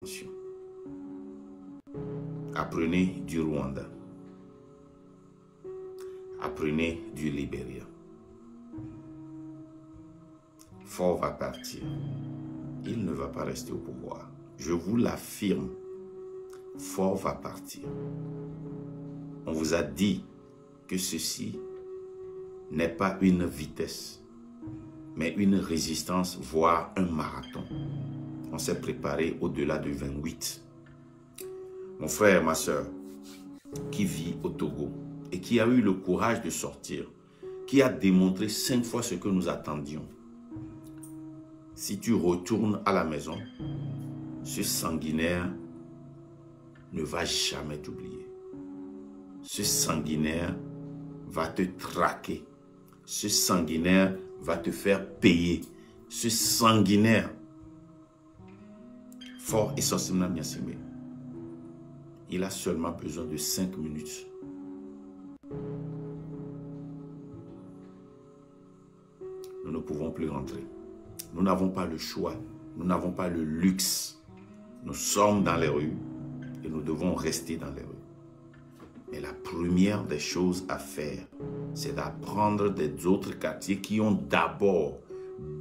Attention. Apprenez du Rwanda. Apprenez du Libéria. Faure va partir. Il ne va pas rester au pouvoir. Je vous l'affirme. Faure va partir. On vous a dit que ceci n'est pas une vitesse, mais une résistance, voire un marathon. On s'est préparé au-delà de 28. Mon frère, ma soeur, qui vit au Togo et qui a eu le courage de sortir, qui a démontré 5 fois ce que nous attendions. Si tu retournes à la maison, ce sanguinaire ne va jamais t'oublier. Ce sanguinaire va te traquer. Ce sanguinaire va te faire payer. Ce sanguinaire, Faure Essosimna Miasime, il a seulement besoin de 5 minutes. Nous ne pouvons plus rentrer. Nous n'avons pas le choix. Nous n'avons pas le luxe. Nous sommes dans les rues et nous devons rester dans les rues. Mais la première des choses à faire, c'est d'apprendre des autres quartiers qui ont d'abord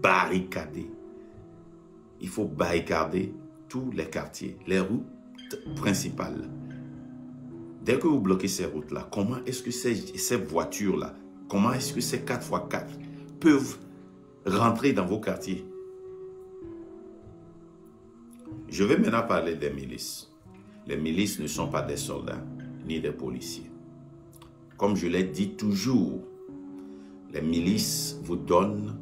barricadé. Il faut barricader tous les quartiers, les routes principales. Dès que vous bloquez ces routes-là, comment est-ce que ces voitures-là, comment est-ce que ces 4x4 peuvent rentrer dans vos quartiers? Je vais maintenant parler des milices. Les milices ne sont pas des soldats ni des policiers. Comme je l'ai dit toujours, les milices vous donnent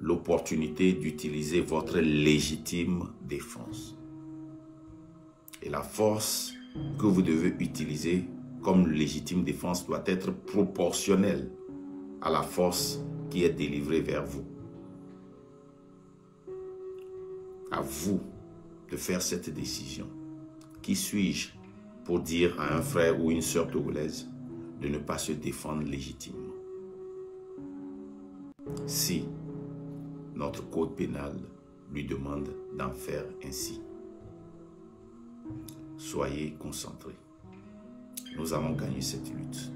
l'opportunité d'utiliser votre légitime défense. Et la force que vous devez utiliser comme légitime défense doit être proportionnelle à la force qui est délivrée vers vous. À vous de faire cette décision. Qui suis-je pour dire à un frère ou une sœur togolaise de ne pas se défendre légitimement? Si notre code pénal lui demande d'en faire ainsi. Soyez concentrés. Nous allons gagner cette lutte.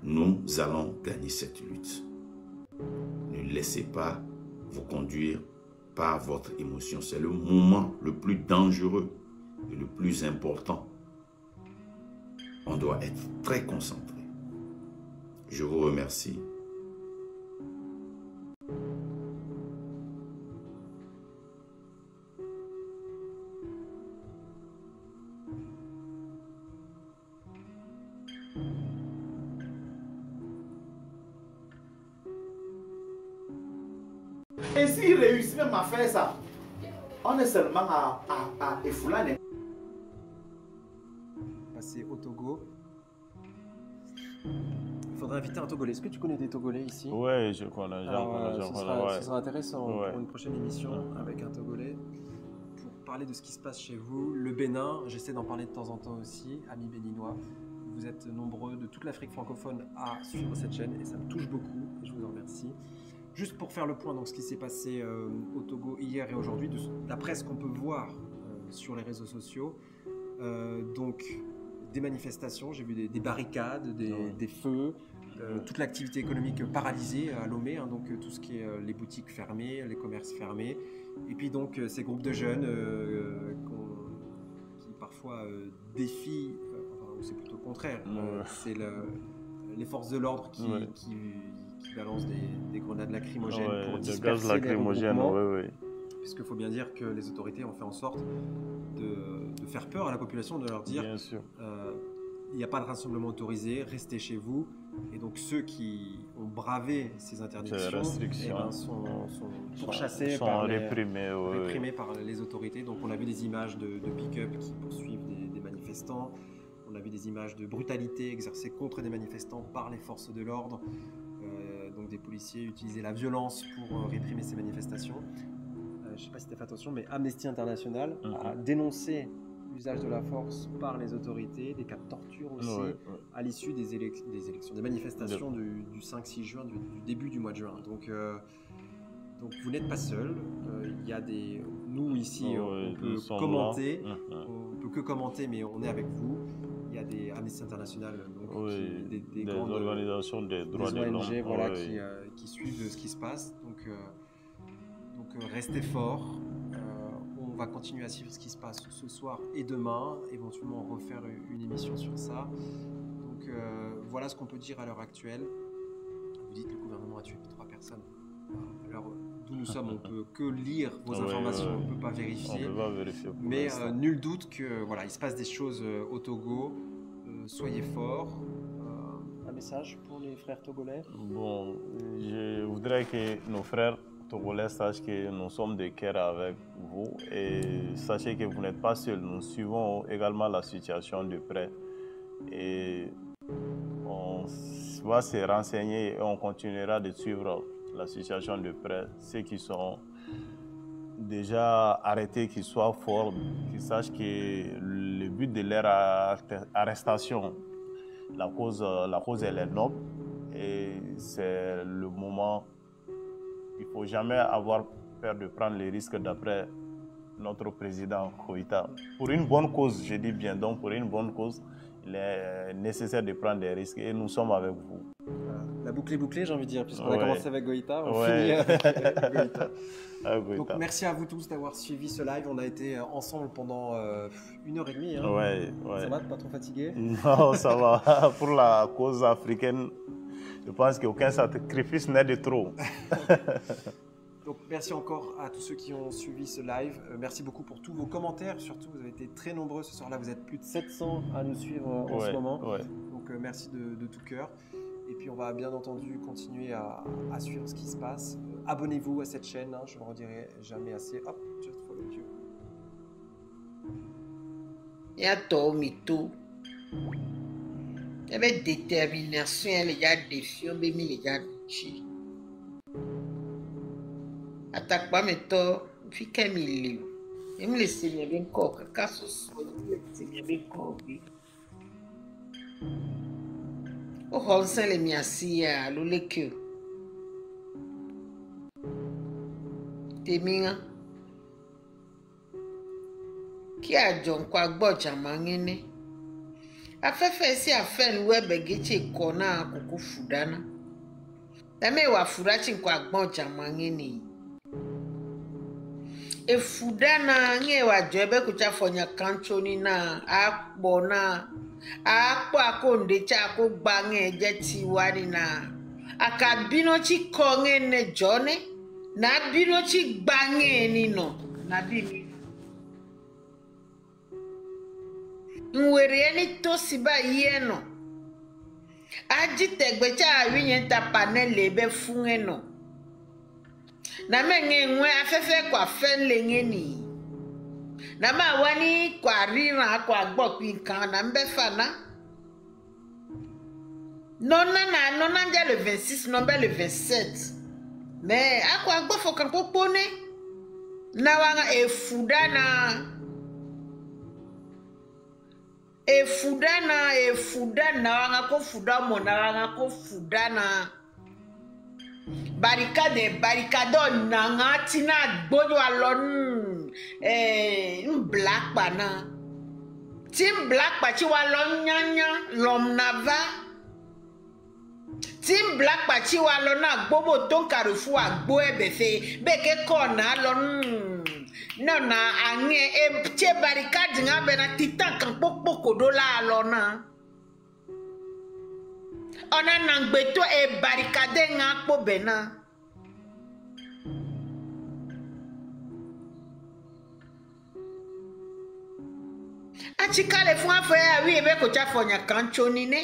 Nous allons gagner cette lutte. Ne laissez pas vous conduire par votre émotion. C'est le moment le plus dangereux et le plus important. On doit être très concentré. Je vous remercie. Et s'il réussit même à faire ça, on est seulement à Efoulane. Passer au Togo. Il faudrait inviter un Togolais. Est-ce que tu connais des Togolais ici? Oui, je connais. Ce sera intéressant pour une prochaine émission avec un Togolais pour parler de ce qui se passe chez vous. Le Bénin, j'essaie d'en parler de temps en temps aussi, amis béninois. Vous êtes nombreux de toute l'Afrique francophone à suivre cette chaîne et ça me touche beaucoup et je vous en remercie. Juste pour faire le point, donc ce qui s'est passé au Togo hier et aujourd'hui, d'après ce qu'on peut voir sur les réseaux sociaux, donc des manifestations, j'ai vu des barricades, des feux, toute l'activité économique paralysée à Lomé, hein, donc tout ce qui est les boutiques fermées, les commerces fermés, et puis donc ces groupes de jeunes qui parfois défient, enfin, c'est plutôt le contraire, c'est les forces de l'ordre qui balancent des grenades lacrymogènes pour disperser les regroupements. Puisqu'il faut bien dire que les autorités ont fait en sorte de faire peur à la population, de leur dire il n'y a pas de rassemblement autorisé, restez chez vous. Et donc ceux qui ont bravé ces interdictions sont pourchassés, réprimés par les autorités. Donc on a vu des images de pick-up qui poursuivent des manifestants. On a vu des images de brutalité exercée contre des manifestants par les forces de l'ordre. Donc des policiers utilisaient la violence pour réprimer ces manifestations. Je ne sais pas si tu as fait attention, mais Amnesty International a dénoncé l'usage de la force par les autorités, des cas de torture aussi, à l'issue des élections, des manifestations du 5-6 juin, du début du mois de juin. Donc vous n'êtes pas seul. Il y a nous ici, on peut commenter, on peut que commenter, mais on est avec vous. Il y a des Amnesty International, donc, des grandes organisations des droits de l'homme, ONG, voilà, qui suivent ce qui se passe. Donc restez forts. On va continuer à suivre ce qui se passe ce soir et demain, éventuellement refaire une émission sur ça. Donc voilà ce qu'on peut dire à l'heure actuelle. Vous dites que le gouvernement a tué 3 personnes. Alors d'où nous sommes, on peut que lire vos informations, on ne peut pas vérifier. Mais nul doute que voilà, il se passe des choses au Togo. Soyez forts. Un message pour les frères togolais? Bon, je voudrais que nos frères togolais sachent que nous sommes de cœur avec vous et sachez que vous n'êtes pas seuls. Nous suivons également la situation de près et on va se renseigner et on continuera de suivre la situation de près. Ceux qui sont déjà arrêtés, qu'ils soient forts, qu'ils sachent que le but de leur arrestation, la cause elle est noble et c'est le moment. Il ne faut jamais avoir peur de prendre les risques d'après notre président Koïta. Pour une bonne cause, je dis bien, donc pour une bonne cause, il est nécessaire de prendre des risques et nous sommes avec vous. La boucle est bouclée, j'ai envie de dire, puisqu'on a commencé avec Goïta, on finit avec Goïta. Donc merci à vous tous d'avoir suivi ce live. On a été ensemble pendant 1h30. Hein. Ça va, pas trop fatigué? Non, ça va. Pour la cause africaine, je pense qu'aucun sacrifice n'est de trop. Donc merci encore à tous ceux qui ont suivi ce live. Merci beaucoup pour tous vos commentaires. Surtout, vous avez été très nombreux ce soir-là. Vous êtes plus de 700 à nous suivre en ce moment. Donc merci de tout cœur. Et puis on va bien entendu continuer à suivre ce qui se passe. Abonnez-vous à cette chaîne, hein, je ne le redirai jamais assez. Hop, just follow you. Il y a tout mytho. Il y avait détermination, il y a défi, mais il y a défi. Attaque pas mes torts, puis qu'elle m'y lit. Et me laisser bien corps, car ce soit, me laisser bien corps. O honsa le miasia lulekyo. Teminga. Ki a jon kwa gboja mangene. Afefe si afen webe geche kona kuku fudana. Dame wa fudachi kwa gboja mangene. E fudana nge wa jobe kucha fonya kanchoni na akbona. Akpo akonde chako bange jeti wani na akabino chi konge ne jone na bino chi bange ni no na bini nwere ni to siba yeno aji tegbe cha awinye ta panel be funge no na menge nwe afefe kwa fen lenge ni na ma wani kwa rira kwa gbokpi nkan na mbefana nona ndia le 26 nombe le 27 mais akwa gbofo kan popone na wanga efudana wanga ko fuda mo na wanga ko fudana barricade nanga tina gbodo alon black bana team black pa chi walon nyanya lom nava team black pa chi walon na gbobo ton Carrefour agbo ebefe beke kona lon no na anye che barricade nga be na titan kan pokpoko do la alona ona nangbeto e barricade nga po bena achikale fun afọ ya wi ebe ko cha fonya kanchoni ne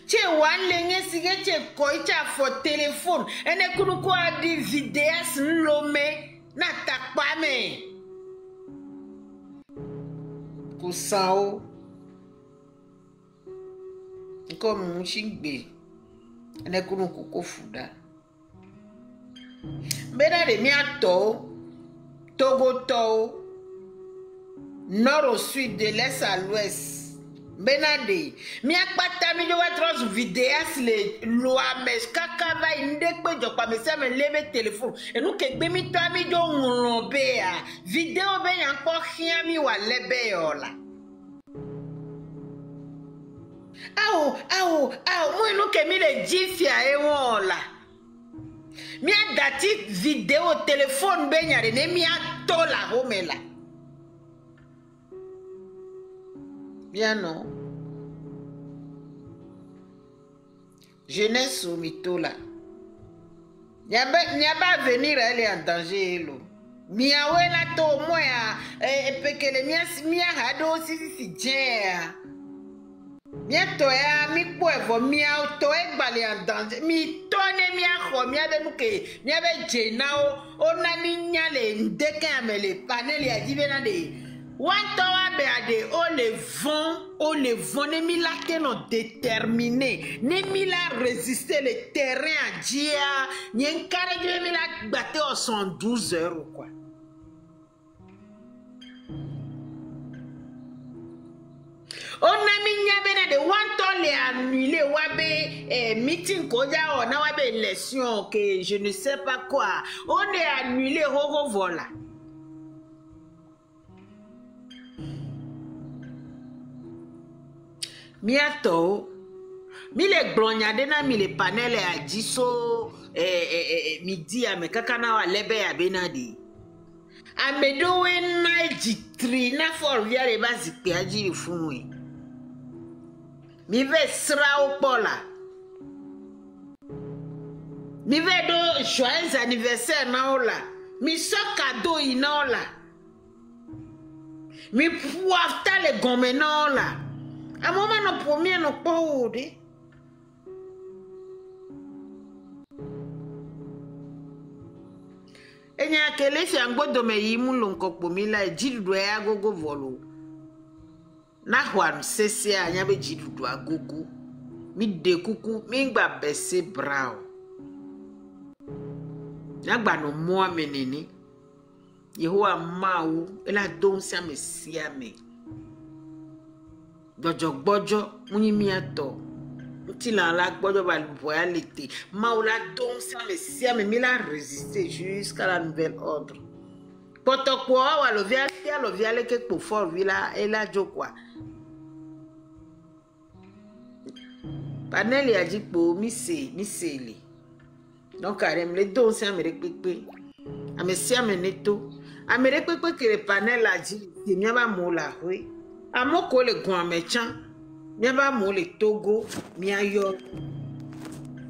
che wanle nge sige che ko cha fo telephone ene kunu ko adi videos nlome na takpa me kusao nko mshigbe ene kunu ko fuda bena de mi ato Togo to nord au sud, de l'est à l'ouest. Benade, mi akpata mi jo watros vidéas le loi mes kaka va indekpe jo pa me se me leve téléphone et nous ke gbe mi to mi jo nrombe a vidéo be yan ko hia mi wa lebe yola awo mo inu ke mi le jifia e wola mi adati vidéo téléphone be nyare ne mi atola homela. Bien non. Jeunesse au mytho là. N'y a pas venir elle est en danger lo. Mia wela to moya pekele mia hado si jea. Mia to ya mi poevo mia to e gbali en danger. Mi to ne mia ho mia be nuke mia be jena o na mi nya le ndeke amele panel ya dibe na de. One tower be ade o le vent ne mi la non déterminé ne mi la résister le terrain à dia ni un carré de mi la batté au 112 heures quoi. On a mis nyabena de one tower le annulé wabe meeting koja on a wabe élection que je ne sais pas quoi on est annulé ho voilà. Miato, mi le glonyade na mi le panel a diso midi a me kakana wa lebe ya benadi. A me do we na jitri na for via le bazikpe aji funwe. Mi ve sra o pola. Mi ve do joyeux anniversaire na ola. Mi so cadeau ina ola. Mi pouafta le gomme na ola. A moment no premier no pode. Enya kele fi angbodo me yimu lonko pomila jidudu ya gogo volo. Na hwan sese anya be jidudu agogo. Mi de kuku mi ngba bese brao. Nyagba no mo amenini. Yehowa mawu ela don sia me sia me. Bojo muni miato ti la bojo ba loyauté maula donc ça me sia me la résister jusqu'à la nouvelle ordre potoko wa lo via le ke po fort vila et la jokwa panel ya jipo mi seli donc arem le donc ça me repepe a me sia me neto a me repepe que le panel la ji ti mi ba mo la oui. Amoko le gwan mechan, miya ba mo le Togo, miya yo.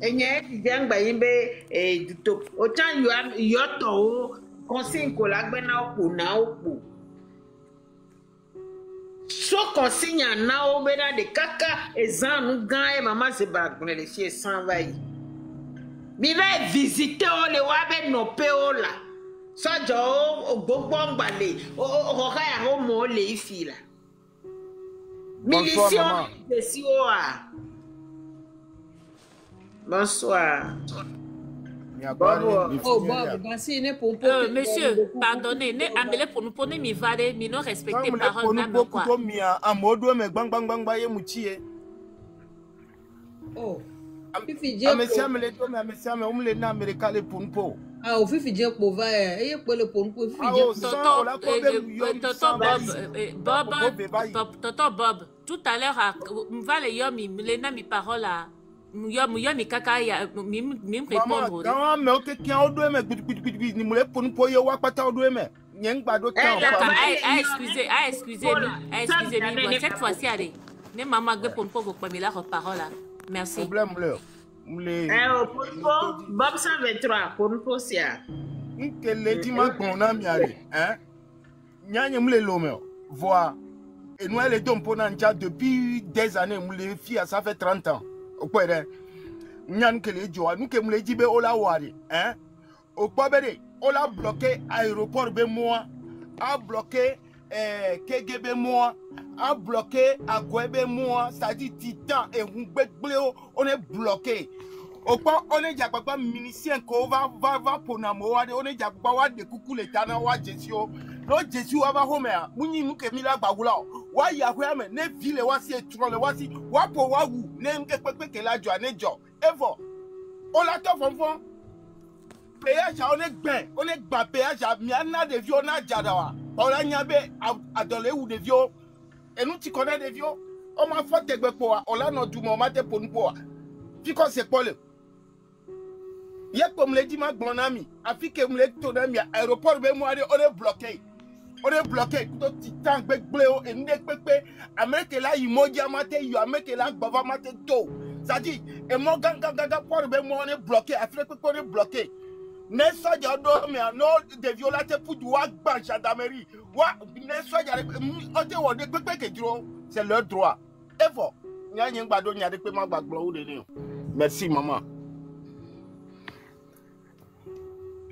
Enye diangba yimbe duto. Ochan yoto o, konsin kolagbe na opo. So konsinya na o bena de kaka ezan nou gan e mama se bagone le fie san vai. Mi va visiter o le wabe no pe o la. So jo o gbogbo ngbale, o kaya ho mo le ifi la. Bonsoir, Bonsoir. Monsieur, pardonnez, ne amele pour nous pone mi vale, mi non respecter parole même quoi. Oh. Ah, au fifi je pour va et pour le pour Tonton Bob, tout à l'heure va le yomi lena mi parole à mi kaka ya mi répondre. Non mais OK qui en doit mais ni me pour yo wa pata do me. Excusez-moi, cette fois-ci allez. Ne maman gbe pour vous premier la parole là. Merci. Problème là. Bob 123 pour nous poser. Le dimanche qu'on a mis hein. Nyanya mle lome. Voir. Et nous les deux pour nanja depuis des années mle fi ça fait 30 ans. Okwere. Nyan ke le joa nous ke mle dibe ola wari hein. Okpabere ola bloqué aéroport be moi a bloqué KGB moi a bloqué Agwebe moi ça dit Titan et Ngbegbléo on est bloqué Opa on est jakpa minicien ko va ponamo wa de on est jakpa wa de kuku le tana wa jesio no jesio wa ba home a munyi nu ke mila gbagula wa ya hwe ame ne ville wa si etrole wa si wa po wa wu ne nke pepe ke la jo anejo evo on la to fonfon péage on est gba péage mi ana de vieux na jadawa on la nyabe adole ou de vieux et nous tu connais de vieux on m'a fait tegbe po on la no du mo ma te ponu po fiko c'est quoi le y'a comme le dit ma bon ami, Afrique me le ton ami, aéroport be moi on est bloqué. On est bloqué, tout titan bec bleu et nek pepe, Amérique là il m'a diamante, il Amérique là bava mate to. Ça dit et mon ganga port be moi on est bloqué, Afrique on est bloqué. Ne soja do mais non de violate pour doit ban gendarmerie. Wa ne soja on te won de pepe que dro, c'est leur droit. Et fort. Nya nyen gbado nya de pe ma gbagbo de ni. Merci maman.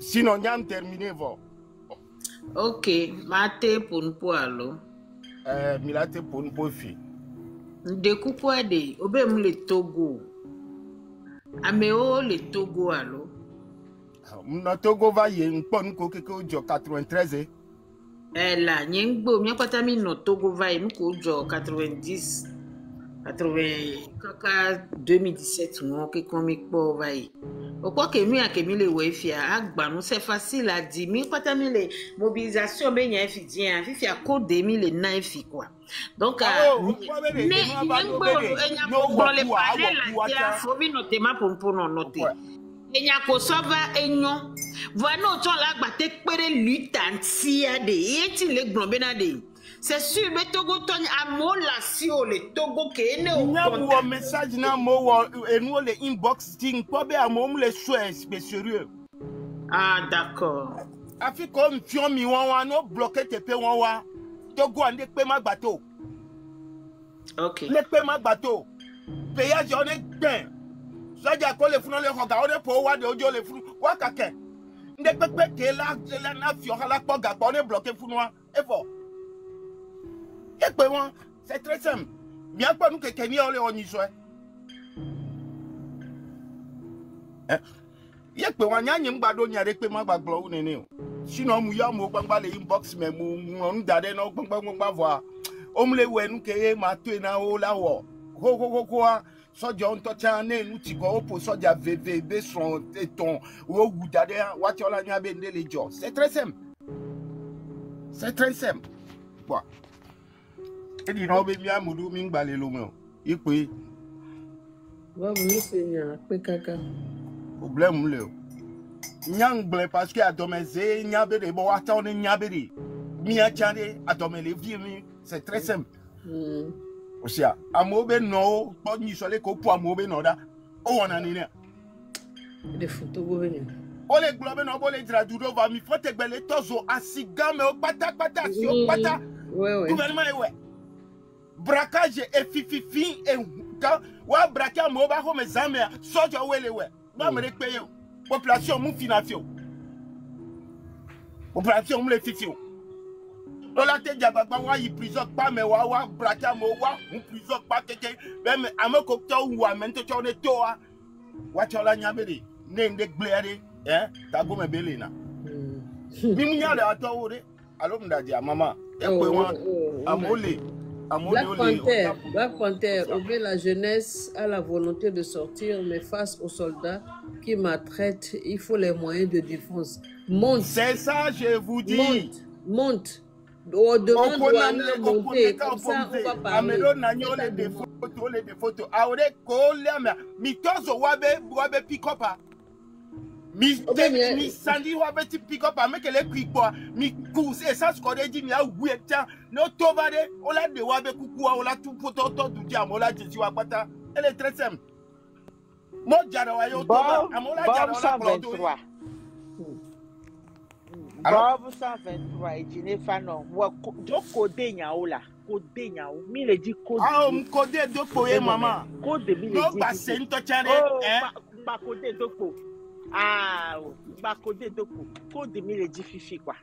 Sinon, on a terminé. Ok, mate pour nous alors. Milate pour nous fi. De quoi de obem le Togo. Ameo le Togo alors. Mon Togo va y en pon ko ke ko jo 93 là, nyengbo mi kwata mi no Togo va y ko jo 90 kaka 2017 mo ke komi po va y. Pourquoi que mi a que mi le wifi agba nous c'est facile à dire mi kwata mi le mobilisation be nya fi dia fi a code 2009 fi quoi. Donc nyengbo enya ko le parler la dia faut mi notement pour non noter. Enya ko sova enyo voilà autant la gba te pere lutanti a de eti le glombe na de. C'est sûr, mais Togo Tony a molation le Togo qui est né au contact. Message na mo et nous les inbox ting pas be amom les soins sérieux. Ah d'accord. Afi comme fion mi wan no bloquer te pe wan wa. Togo ande pe ma bateau. OK. Le pe ma bateau. Péage on est bien. Soja ko le funu le hoga on est pour wa de ojo le funu wa kake. Nde pepe ke la na fion la ko ga on est bloqué funu wa. Et fort. C'est très simple. Bien pas nous que Kenya on y soit. Y'a que on y a n'y m'bado n'y a des paiements baglo nene. Sinon mouya mo bangba les inbox mais on dade no bangba voir. On le ouais nous que ma tu na o la wo. Ho soja on tocha ne nous ti ko pour soja VVB son ton o dade wa ti ola nya be ndele jo. C'est très simple. C'est très simple. Quoi. Et il n'a pas bien moudou ming balé l'homme. Il peut. Va vous Seigneur, pe kaka. Problème le. Nyang blé parce que adomezé nyabe de bo attend nyabe. Mi a tiande adomé les vieux c'est très simple. Aussi amobe no pas ni sole ko po amobe no da. O wona ni ne. De photo go venir. O le globe no bo le traduire va mi fote gbele tozo asigame o pata si o pata. Ouais. Gouvernement ouais. Braquage et fifi et quand wa braquer mo ba ho me zamé soja wele we ba me repeye population mu finafio population mu le fifi o la te jaba ba wa yi prison pa me wa braquer mo wa mu prison pa keke même ameko to wa mente to ne to wa chola nyabede ne nde gblere ta go me bele na bi mu nya da to wo de alo mdaji mama e pe won amole. Black Panther, obéit la jeunesse à la volonté de sortir, mais face aux soldats qui maltraitent, il faut les moyens de défense. Monte. C'est ça, je vous dis. Monte. On demande de monter, comme ça on va parler. Les photos. Aure kolema. Mitozo wabe pick up. Mi sandi wabe ti pick up make le quick boy. Mi course et ça ce qu'on dit mi a oueta. No tovade ola de wabe kuku ola tout photo du dia mola jeji wapata. Elle est très simple. Mo jara wa yo tova amola jara la plodo. Bob 123 ejine fano wo do code nyawo la code nyawo mi le di code code do po e mama code mi le di no ba se nto chare ba code do po ba code do po code mi le di fifi kwa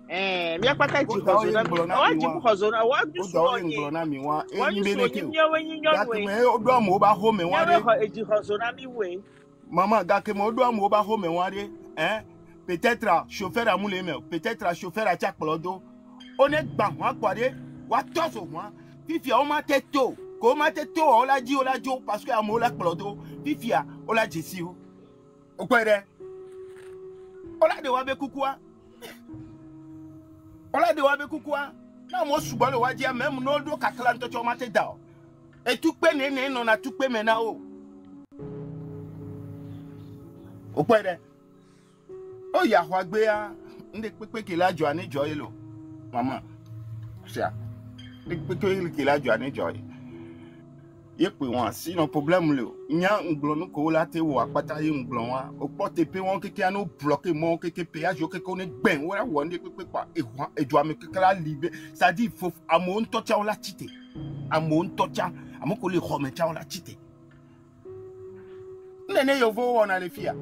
mi apata ji kozona o ji kozona wa du so na mi wa e mi le ki ya me o do mo ba ho me wa de e ji kozona mi we Maman, gake mo do amu ba ho me ware, hein? Peut-être chauffeur à moule me, peut-être chauffeur à Tchak Polodo. On est ban wa kware, wa toso wa. Fifi o ma teto, ko ma teto o la di o la jo parce que amu la Polodo. Fifi a o la jesi o. O kwere. O la de wa be kukua. O la de wa be kukua. Na mo subo le wa dia même no do kakla nto cho ma te da. Et tout pe ne no na tout pe me na o. O kwere. O ya hwa gbe ya nde pepe ke la jo ani jo lo. Mama. Sia. Nde pepe ke la jo ani jo. Ye pe won si no problème le. Nya ngblo no ko la te wo apata ye ngblo wa. O porte pe won keke anu bloquer mon keke péage o keke on gben wo la wo nde pepe pa e jo ame keke la libe. Ça dit il faut amon tocha on la tite. Amon tocha, amon ko le home cha on la tite. Nene yo vo on a le fia.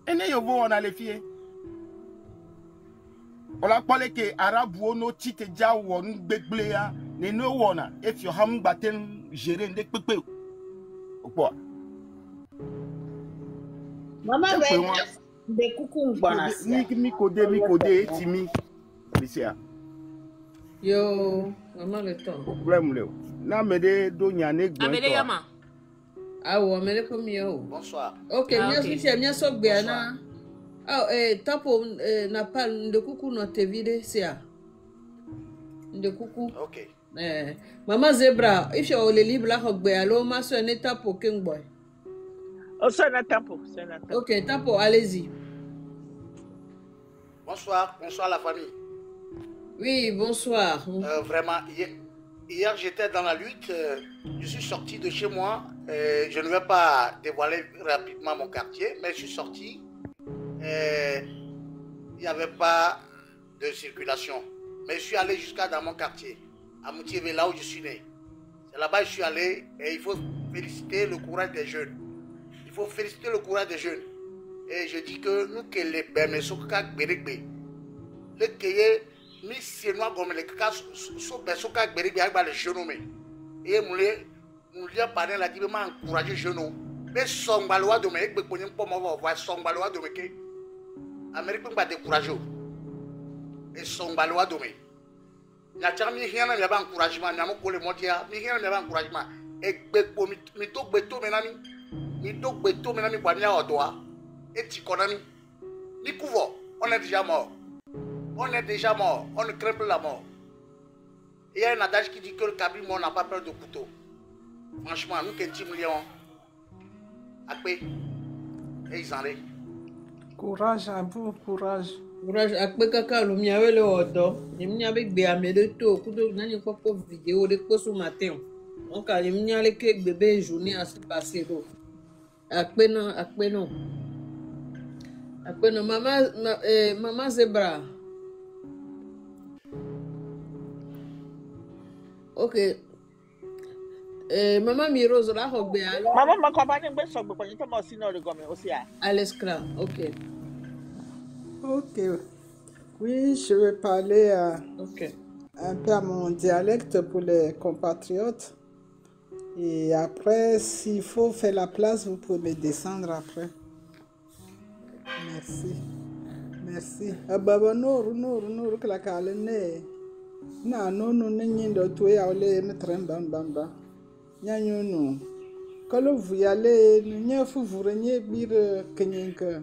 Ene yo vo on a le fie. Ola pole ke arabu ono tite ja won gbegble ya ne no wona if you ham baten gérer ndek pepe. Opo. Mama be de kuku ngwana. Mi kode ti mi. Bisia. Yo, maman le temps. Problème le. Na me de do nyane gbo. Amele yama. Ah ouais, mais le premier. Bonsoir. Ok, bien sûr, bien. Ah, tapo n'a pas de coucou notre vide, c'est à. De coucou. Ok. Maman Zebra, if you are libre là, alors ma soeur n'est tapo King Boy. Oh, c'est un tapo. Ok, tapo, allez-y. Bonsoir la famille. Oui, bonsoir. Vraiment, hier j'étais dans la lutte, je suis sorti de chez moi, je ne vais pas dévoiler rapidement mon quartier, mais je suis sorti, il n'y avait pas de circulation, mais je suis allé jusqu'à dans mon quartier, à Moutiévé, là où je suis né. C'est là-bas que je suis allé et il faut féliciter le courage des jeunes. Il faut féliciter le courage des jeunes. Et je dis que nous, que les Bémessoka Bérégbé, le Kéye, mi sienoi comme les cas so besoka gberibi agba les jeunes mais et moulia parler la dibe ma encourager jeunes mais songbaloa do me egbe ponim po mo va songbaloa do me ke Amérique pas décourager et songbaloa do me nya chami hiana me ba encouragement nya mo ko le modia mi hiana me ba encouragement egbe po mi to gbe to me nami kwa nya odoa et ti konami ni couvo on est déjà mort. On est déjà mort, on ne craint plus la mort. Il y a un adage qui dit que le cabri mort n'a pas peur de couteau. Franchement, nous qui sommes lions, après, et ils en restent. Courage à vous, courage. Courage, après kaka le miawe le odo, il m'y avait béamé de tout, couteau, n'ani pas pour vidéo de quoi ce matin. Donc, il m'y a les que bébé journée à se passer. Après non, maman Zebra. Ok. Maman Mirose là, maman m'a accompagné mais ça me connaît pas aussi non le gomme aussi. À l'esclave, ok. Ok. Oui, je vais parler un peu à mon dialecte pour les compatriotes. Et après, s'il faut faire la place, vous pouvez descendre après. Merci. Baba nour que la calene. Na no nyindo to ya ole metrem bamba nya nyunu kalo vuyale nya fuvure nye bir kenyenka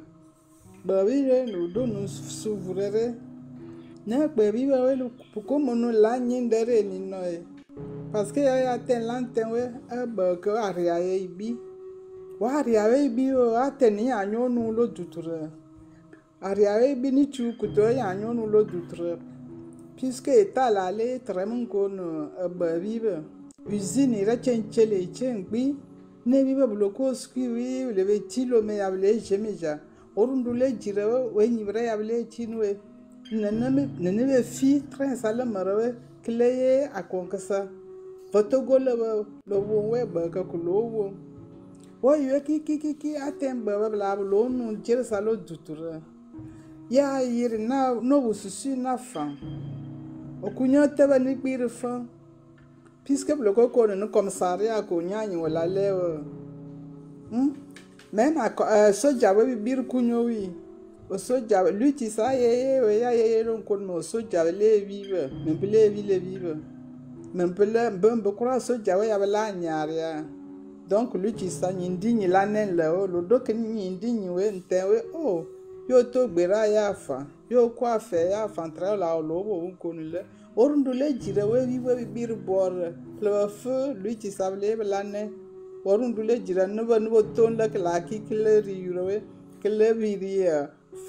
ba bire no do no suvurere na pe bi ba welu ko mono la nyindere ni noe parce que ya ten lanten we ba ko aria ibi wa aria ibi o ateni anyonu lo duture aria ibi ni chu kuto ya anyonu lo duture. Puisque état allé très mon con babibe usine ira chenchele chengbi ne biba bloko skiwi le betilo me able jemeja orundule jira we nyibra able chinwe nene fi très sala marawe kleye akonkasa fotogole lo wonwe ba ka kulowo wo ki atemba bla bla no jira salo dutura ya yiri na no bususu na fan okunya teba ni kpiri fan puisque le coco ne commissariat ko nyani wala le Même soja we bir kunyo wi. O soja lui ti sa ye non kon mo soja le vive. Même le vive. Même le bon kura soja we ya la nyaria. Donc lui ti sa nyindi la nen le o lo do ke nyindi we nte we oh yo to gbera ya fa. Yo kwa fe ya fa tra la lo bo kon le. Orundule jire we vive bir bor. Le feu lui ti sa le la nen. Orundule jira nubo ton la ki kileri yurowe kileri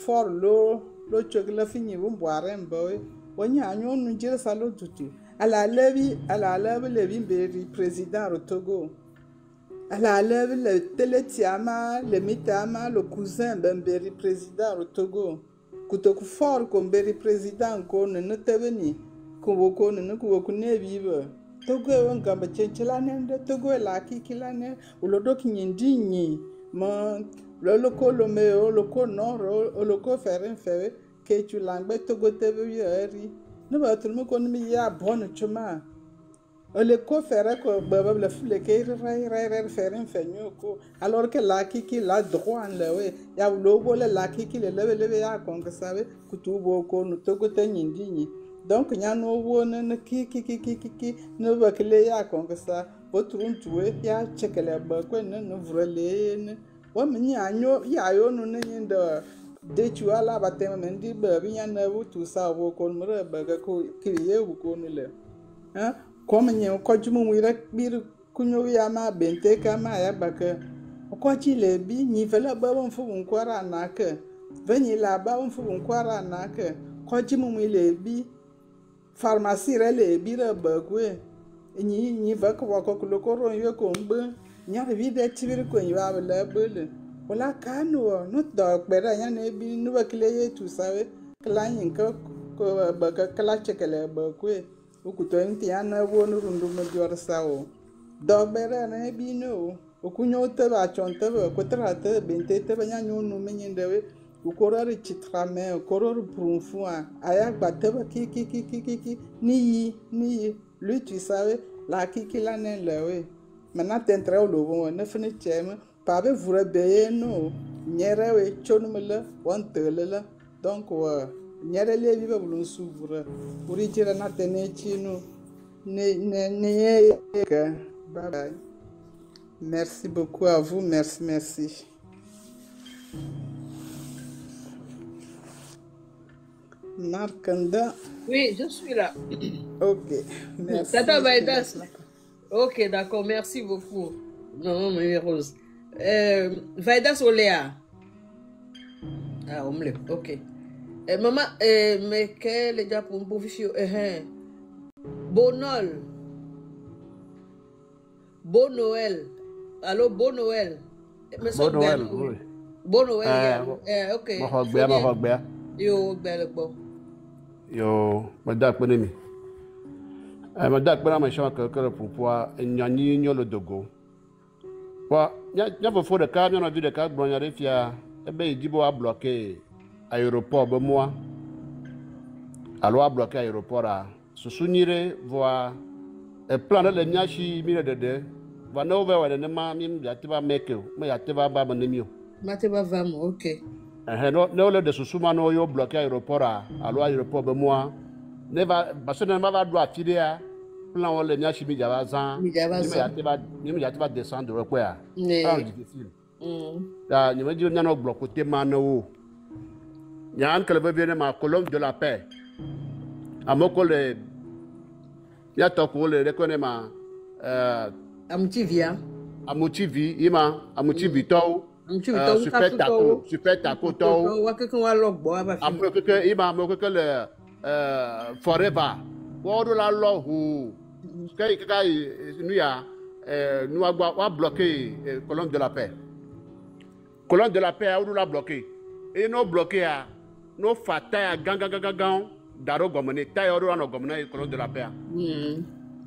for lo chokla fini bu boare mbawe wonya anyo nu jira salo tutu ala levi levi be président au Togo ala levi le teletiama le mitama le cousin bemberi président au Togo kutoku for ko beri président ko ne tebeni ko ne ko ne vive Togo ngamba chenchilane Togo la kikilane ulodo kinyindinyi ma loko lomeo loko noro loko ferin fewe ke tu langbe Togo tebe yeri no ba tulmo kon mi ya bon chuma le ko fere ko baba la fule ke rai ferin fenyo ko alors que la kiki la droit en lewe ya logo la kiki le ya kon sabe kutubo ko no Togo tenyindinyi donc nyano wona na ki no bakle ya konsa botrun tuwe ya chekele ba ko no vrele ne wa mini anyo ya yo no nyinda de tu ala batema mendi ba binya na wutu sa wo ko mura ba ko kiye wu ko le ha ko menye ko jumu wira bir kunyo ya ma bente kama ya baka ko chile bi ni vela ba won fu nkwara naka veni la ba won fu nkwara naka ko jimu le bi pharmacie rele bira bagwe ni va ko ko ko yo ko mbe nya vida tibir ko ya la bele wala kanu no do bera nya ne bi no bakle ye tu sabe klain ko baga kala chekele bagwe o ku to nti ana wo no rundu mo jor sawo do bera ne bi no o ku nyo te ba chonte ko tra te bente te ba nya no menyendewe ukorori chitrame ukorori prunfua aya gbateba ki ni lui tu savais la ki la nen lewe mana tentre o lobo ne fini chema pa be vure be no nyerewe chonumela wantelela donc nyere le vive bulun souvre uri tira na tene chino ne bye bye. Merci beaucoup à vous, merci. Markanda. Oui, je suis là. Ok, merci. Tata Vaidas. Ok, d'accord, merci beaucoup. Non, mais Rose. Vaidas Olea. Ah, omle, ok. Maman, mais quel est déjà pour un professeur? Bon Noël. Allô, bon Noël. Bon Noël, oui. Bon Noël, ok. Ma Yo, belle bon. Yo, madame Bonemi. Madame Bonami, je suis que pour pouvoir n'y le dogo. Quoi, il y a vos faux de cas, on a vu des cas, bon, il y a des fiers. Eh bien, il dit bon à bloquer l'aéroport, ben moi. Alors, à bloquer l'aéroport, à se souvenir, voir. Et plan de l'emniachi, mille de deux. Va nous voir, on ne m'a mis, il y a pas mec, mais il y a pas baba nemio. Mateba vam, ok. No le de susuma no yo bloqué aéroport à l'aéroport be moi ne va parce que ne va droit filer à plan on le nyachi mi java zan ni ya te va descendre quoi ah difficile là ni me dit on a bloqué côté mano nya an que le veut ma colonne de la paix à moko le ya to ko le reconnaît ma amutivi ima amutivi to super taco tau ima le forever wodo la lo hu kai nuya nous a bloqué colonne de la paix wodo la bloqué et no bloqué a no fata gang daro gomone tay wodo no gomone colonne de la paix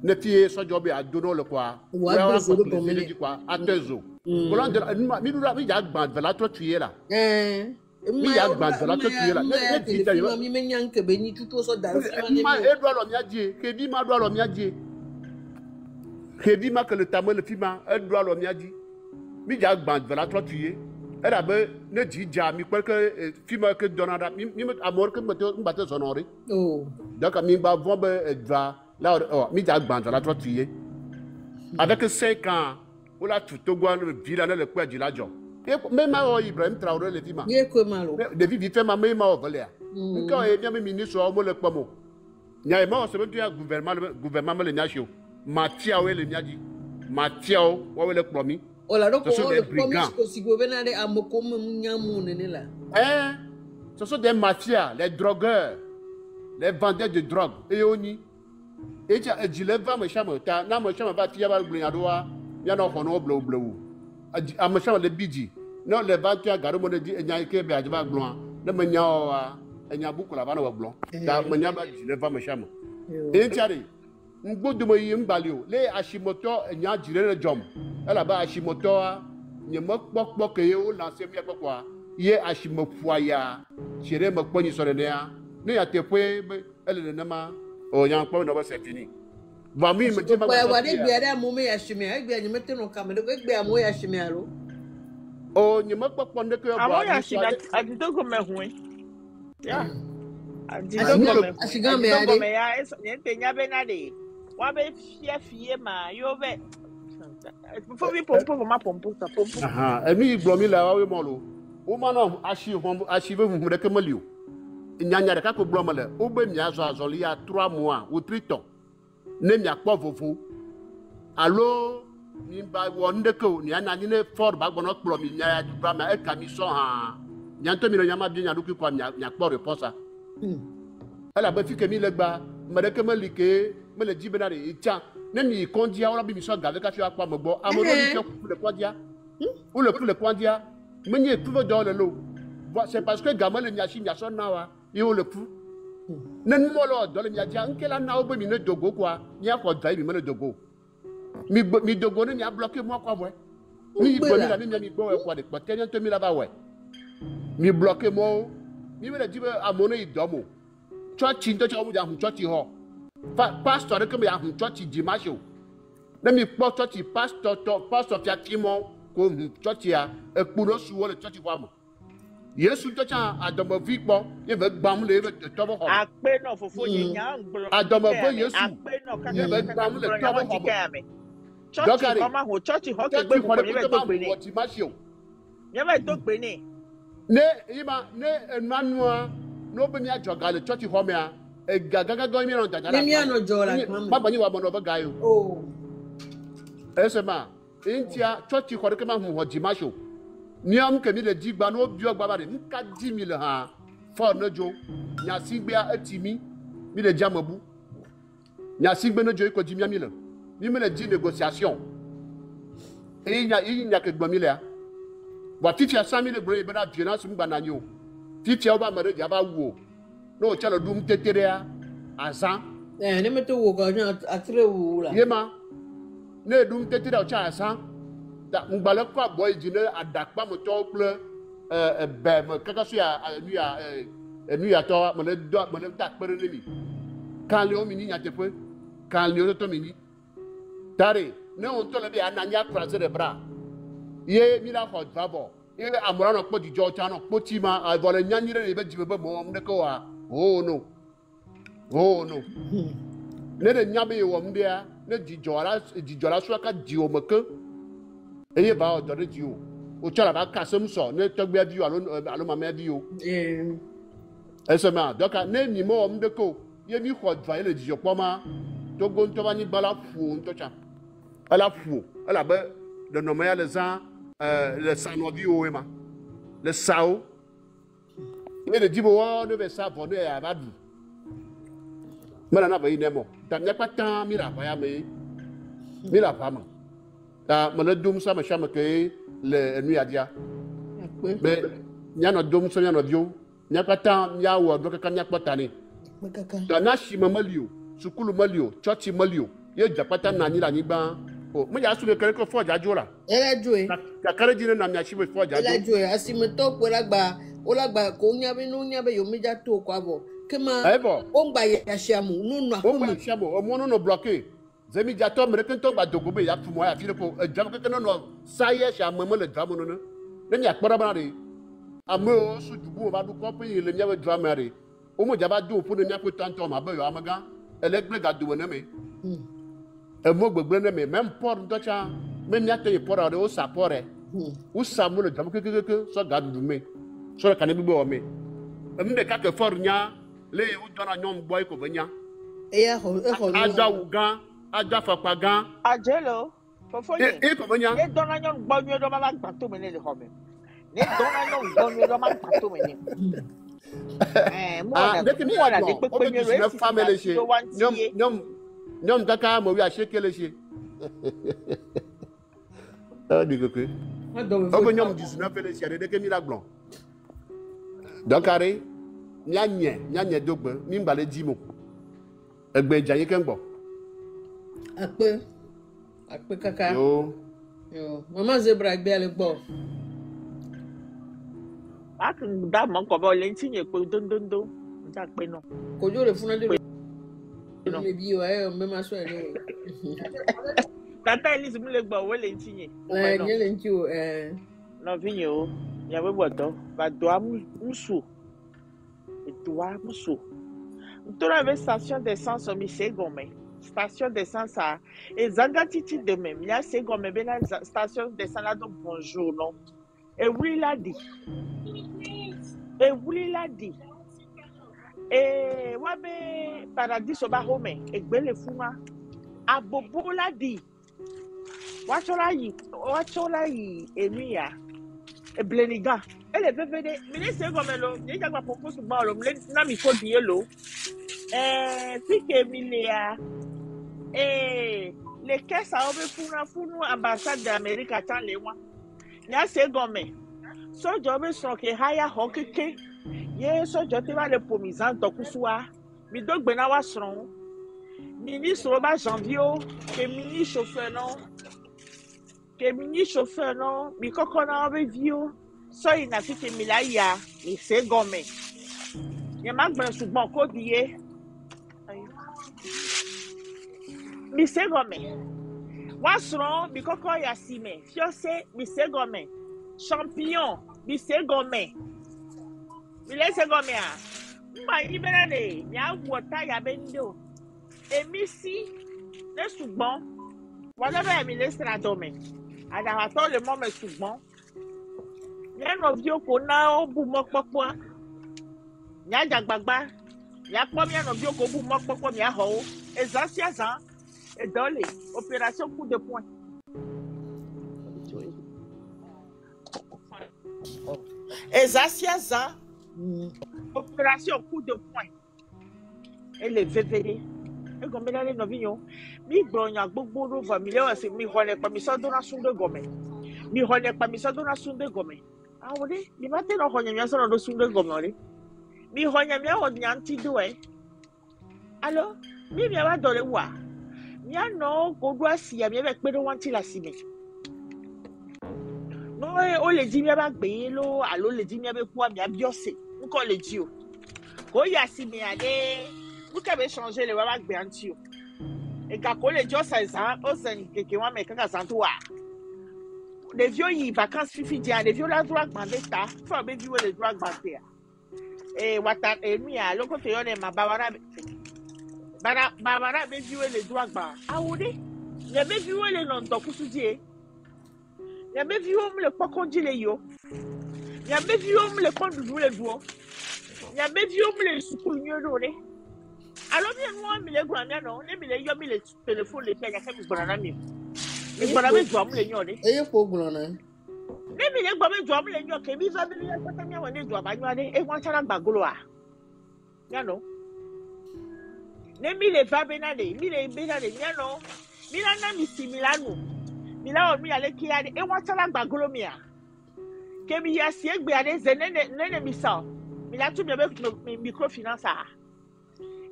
ne tie so job a dono le quoi wa quoi atezo colonne de la mi ya gban vela to tuer là mi ya gban vela to tuer là mi menyan ke beni tuto so da ma e do lo mi adie ke bi ma do lo mi adie ke bi ma que le tamel le fima e do lo mi adie mi ja gban vela trop tuer era be ne ji ja mi kwa que film que donada mi amor que me sonore Oh. donc mi ba von be va là mi ja gban vela trop tuer avec 5 ans ou la tout Togo le villa le quoi du la jo même Ibrahim Traoré le film Ye ko malo. de vie fait ma même au voler quand il y a ministre au le pomo nya ma se betu ya gouvernement le nya show matia we le nya di matia o le promi Ola do ko ce sont des le promise brigands. ko si go benade amoko nyamu ne la. Ce sont des mafias, les drogueurs, les vendeurs de drogue. Et on y. Et tu as dit, les femmes, me chame, na me chame, va tirer le blindado, il y a un honor bleu. A me chame le bidji. Non, les ventes, tu as gardé mon dit, il y a un kébé à du blanc. Ne me nya, il y a beaucoup la vanne au blanc. Ta me nya, les femmes me chame. Et tu as dit, un bout de moi, il balio. Les Hashimoto, il y a diré le jom. Elle a bas Hashimoto, il y a mok que yo lancé bien quoi. Ye Hashimofoya, chérie me pogne sur le nez. Ne a te foué, elle ne m'a. Oh, il y a un point de c'est fini. Va mi me dit, Wa wa de biara amume ya shime, e bia nyemete no kamede ko bia amu ya shime alo. oh, il me pas prendre que Amo ya shime atito ko me hu. Ya. Asigan me ade. Me ya nyente nya be na de. Wa be fie ma yo be. Faut vi pompo ma pompo ta pompo. Aha, et mi blomi la wa we molo. O ma no achieve vous de que malio. Nyanya de ka ko bloma le. O be mi azo azoli ya 3 mois ou 3 ans. Ne mi akpo vovo. Allo mi ba wonde ko ni ana ni ne for ba gbono kplo mi nya ya du ba ma e ka mi so ha. Nyanto mi no nyama bi nya du ko mi akpo reposa. Elle a be fi ke mi le gba, me de que me like, me le di benare itia. Ne mi kondia wala bi mi so gave ka fi akpa mo gbo. Amono mi fi ku le kondia. Ou le pour le kondia. Me ni tout dans le lot. C'est parce que gamin le nyashi nyaso na wa, il le pou. Ne mo lo do le nyadia nkela na obo mi ne dogo kwa. Ni akwa dai mi me le dogo. Mi dogo ne mi a bloqué moi quoi ouais. Mi go mi la mi go e kwa de kwa tenya to mi la ba ouais. Mi bloqué moi. Mi me le di amono i domo. Church into cha mu ja hu church ho. Pastor ke me ya hu church dimanche o. Ne mi po church pastor fia timo ko hu church ya e kpuno suwo le church kwa mo. Yesu church adomo vi po ye be gbam le be to bo ho. Akpe no fofo ye nya ngbo. Adomo bo Yesu. Akpe no ka ye be gbam le to bo ho. Church ko ma ho church ho ke gbe ko ni be to pe ni. Ye be to pe ni. Ne ima ne enmanua no be mi ajoga le church ho me a e gaga go mi ron jaja la. Ni mi ano jola. Baba ni wa mo no be gayo. Oh. Esema intia church ho de ke ma hu ho dimasho. Ni am ke mi le di gba no bi ogba ba de nka 10,000 ha for no jo. Nya sigbe atimi mi le jamabu. Nya sigbe no jo ko di mi le. Mi me le di négociation. E nya ke gba mi le a. Wa titi asami le bro e bena violence mu gba nyo. Titi oba mare ja ba wo. No chalo dum teterea azan. Ne me to wo ga atre wo la. Yema. Ne dum teterea o cha azan. Da ngbale kwa boy jine adakpa mo to ple be mo kaka so ya nu ya to mo le dak pere ni. Kan le o mi ni nya tepe. Kan le o to mi ni. Tare, ne on to le bi ananya croiser les bras. Ye mi la ko drabo. Ye amura no po di jo cha no po ti ma a vole nyanyire le be jibe be mo mde ko wa. Oh no. Ne de nyabe wo mdia, ne di jora so ka di o meke. Eye ba o do di o. O cha la ba kasem so, ne to gbe bi alo ma me bi o. Esema, donc ne mi mo mde ko. Ye mi ko dva le di jo poma. To go nto ba ni bala fu nto cha. Ala fu, ala be de nomaya les gens le sanovi o ema. Le sao. Mais le dibo ne be sa bonne ya badu. Mala na ba inemo. Ta nya pata mi ra ba ya me. Mi ra ba ma. Ta me le dum sa me chama ke le nu ya dia. Mais nya no dum so nya no bio. Nya pata nya wo do ka nya pata ni. Ta na shi mamalio, sukulu malio, church malio. Ye japata na ni la ni ba. Oh, mo ya su le kere ko fo ja jola. Ela joe. Ka kare jine na mi achi be fo ja. Ela joe asime to ko lagba, o lagba ko nya be no nya be yo meja to ko abo. Kema o ngba ya shiamu nu nu akoma. O ma shiamu, o mo no bloquer. Zemi Diatom, Rekenton, Badogobe, Yakumoya, Philippe, a Jamaican, Saye, Shamamo, the Dramon. Then Yakorabari. A mo, should you go about the company, the never dramary. Omo Jabadu, put in Yaku Tantom, Abu Amaga, electric at Duaneme. A mug with Brename, Mem Port Dutcha, Menyate, Port out the old Sapore. Who Samuel Jamaica, so God do me. So I can be born me. A Mendeka for Nya, lay who done a young boy Covania. Ada Uga, Ada Fapagan. Angelo, for you. They don't know about your man to me in the home. They don't know about your man to me. More family, Yom Kaka, Moya Shekeleshi. Open Yom is not finished, they can be like blanc. Docare, Nyanya Dogbe, Mimbale Jimo. A benja you can go. Akpe kaka. Yo. Mama zebra bele bo. I can that monk of all lentin you put do. That peno. Could you refund it? Maybe you are Mama so anyway. That time is Muleba well lentin. Yelling you, no vinyo. Yawe water, but do musu. Et toi musu. Tu avais station d'essence au Michel Gomé. Station d'essence à. Et Zangatiti de même. Il y a ces Gomé, la station d'essence là, donc bonjour, non? Et oui, l'a dit. Et Wabe Paradis au Baromé. Et Belle Fuma. A Bobo l'a dit. Wacholayi, et Mia. Et Bleniga. Elle est venue, mais c'est comme elle, il y a pas propose pour le n'a mi faut dire l'eau. Si que Milia, les caisses à pour nous ambassade d'Amérique attend les mois. Il y a ces gommes. So job sont que haya hockey. Yes, so job va le promisant donc soit. Mi donc benawa seront. Ministre ba janvier que mini chauffeur non. Mi kokona avec vieux. So il n'a fait que Milaya, il s'est gommé. Il y a mal sur mon codier. Mi s'est gommé. Wasron, mi koko yasime. Fiose, mi s'est gommé. Champion, mi s'est gommé. Mi laisse gommé. M'a libéré. Mi a wota ya bendo. Et mi si, le soubon. Voilà, mi laisse la domaine. Alors, attends le moment soubon. Y'a un vieux qu'on a au bout de y'a Jagbagba, y'a combien de vieux qu'on bout de y'a haut, et Zanciazan, et dans les opérations coup de poing. Et Zanciazan, opération coup de poing. Et les VVD. Et comme il y a les novions, mi bronya gbogbo va millions, mi rôle pas mi sa donation de gomme. Mi rôle pas mi sa donation de gomme. Ah oui, mi matin on rôle mi sa donation de gomme. Mi rôle mi on nyanti doué. Alors, mi va dans le wa. Mi a non godwa si mi avec pe do wanti la sime. Non, o le di mi ba gbe lo, alo le di mi be kwa mi abiose. Nko le di o. Ko ya si mi ade. Vous avez changé le wabak biantio. Et quand les gens s'en osent que moi mais quand ça toi. Les vieux y vacances fifi dia, les vieux la droit mandé ta, faut bien vivre les droits mandé. Et wata et mi a loko te yone ma babara. Babara be vivre les droits ba. Ah oui. Il be vivre les non to kusudie. Il be vivre le pokondi le yo. Il be vivre le pont du le duo. Il be vivre le sukunyo dole. Alors bien moi mi le gramia non ne mi le yo mi le téléphone le pia ka mi gbona na mi gbona me jo am le nyo de eye ko gbona ne mi le gbo me jo am le nyo ke mi fa bi le ko ta mi won ne jo abanyo ade e won chara gbagolo a ya no ne mi le fa be na de mi le be na de ya no mi na mi similanu mi la o mi ale ki ade e won chara gbagolo mi a ke mi ya si egbe ade ze ne mi sa mi la tu mi be microfinance a.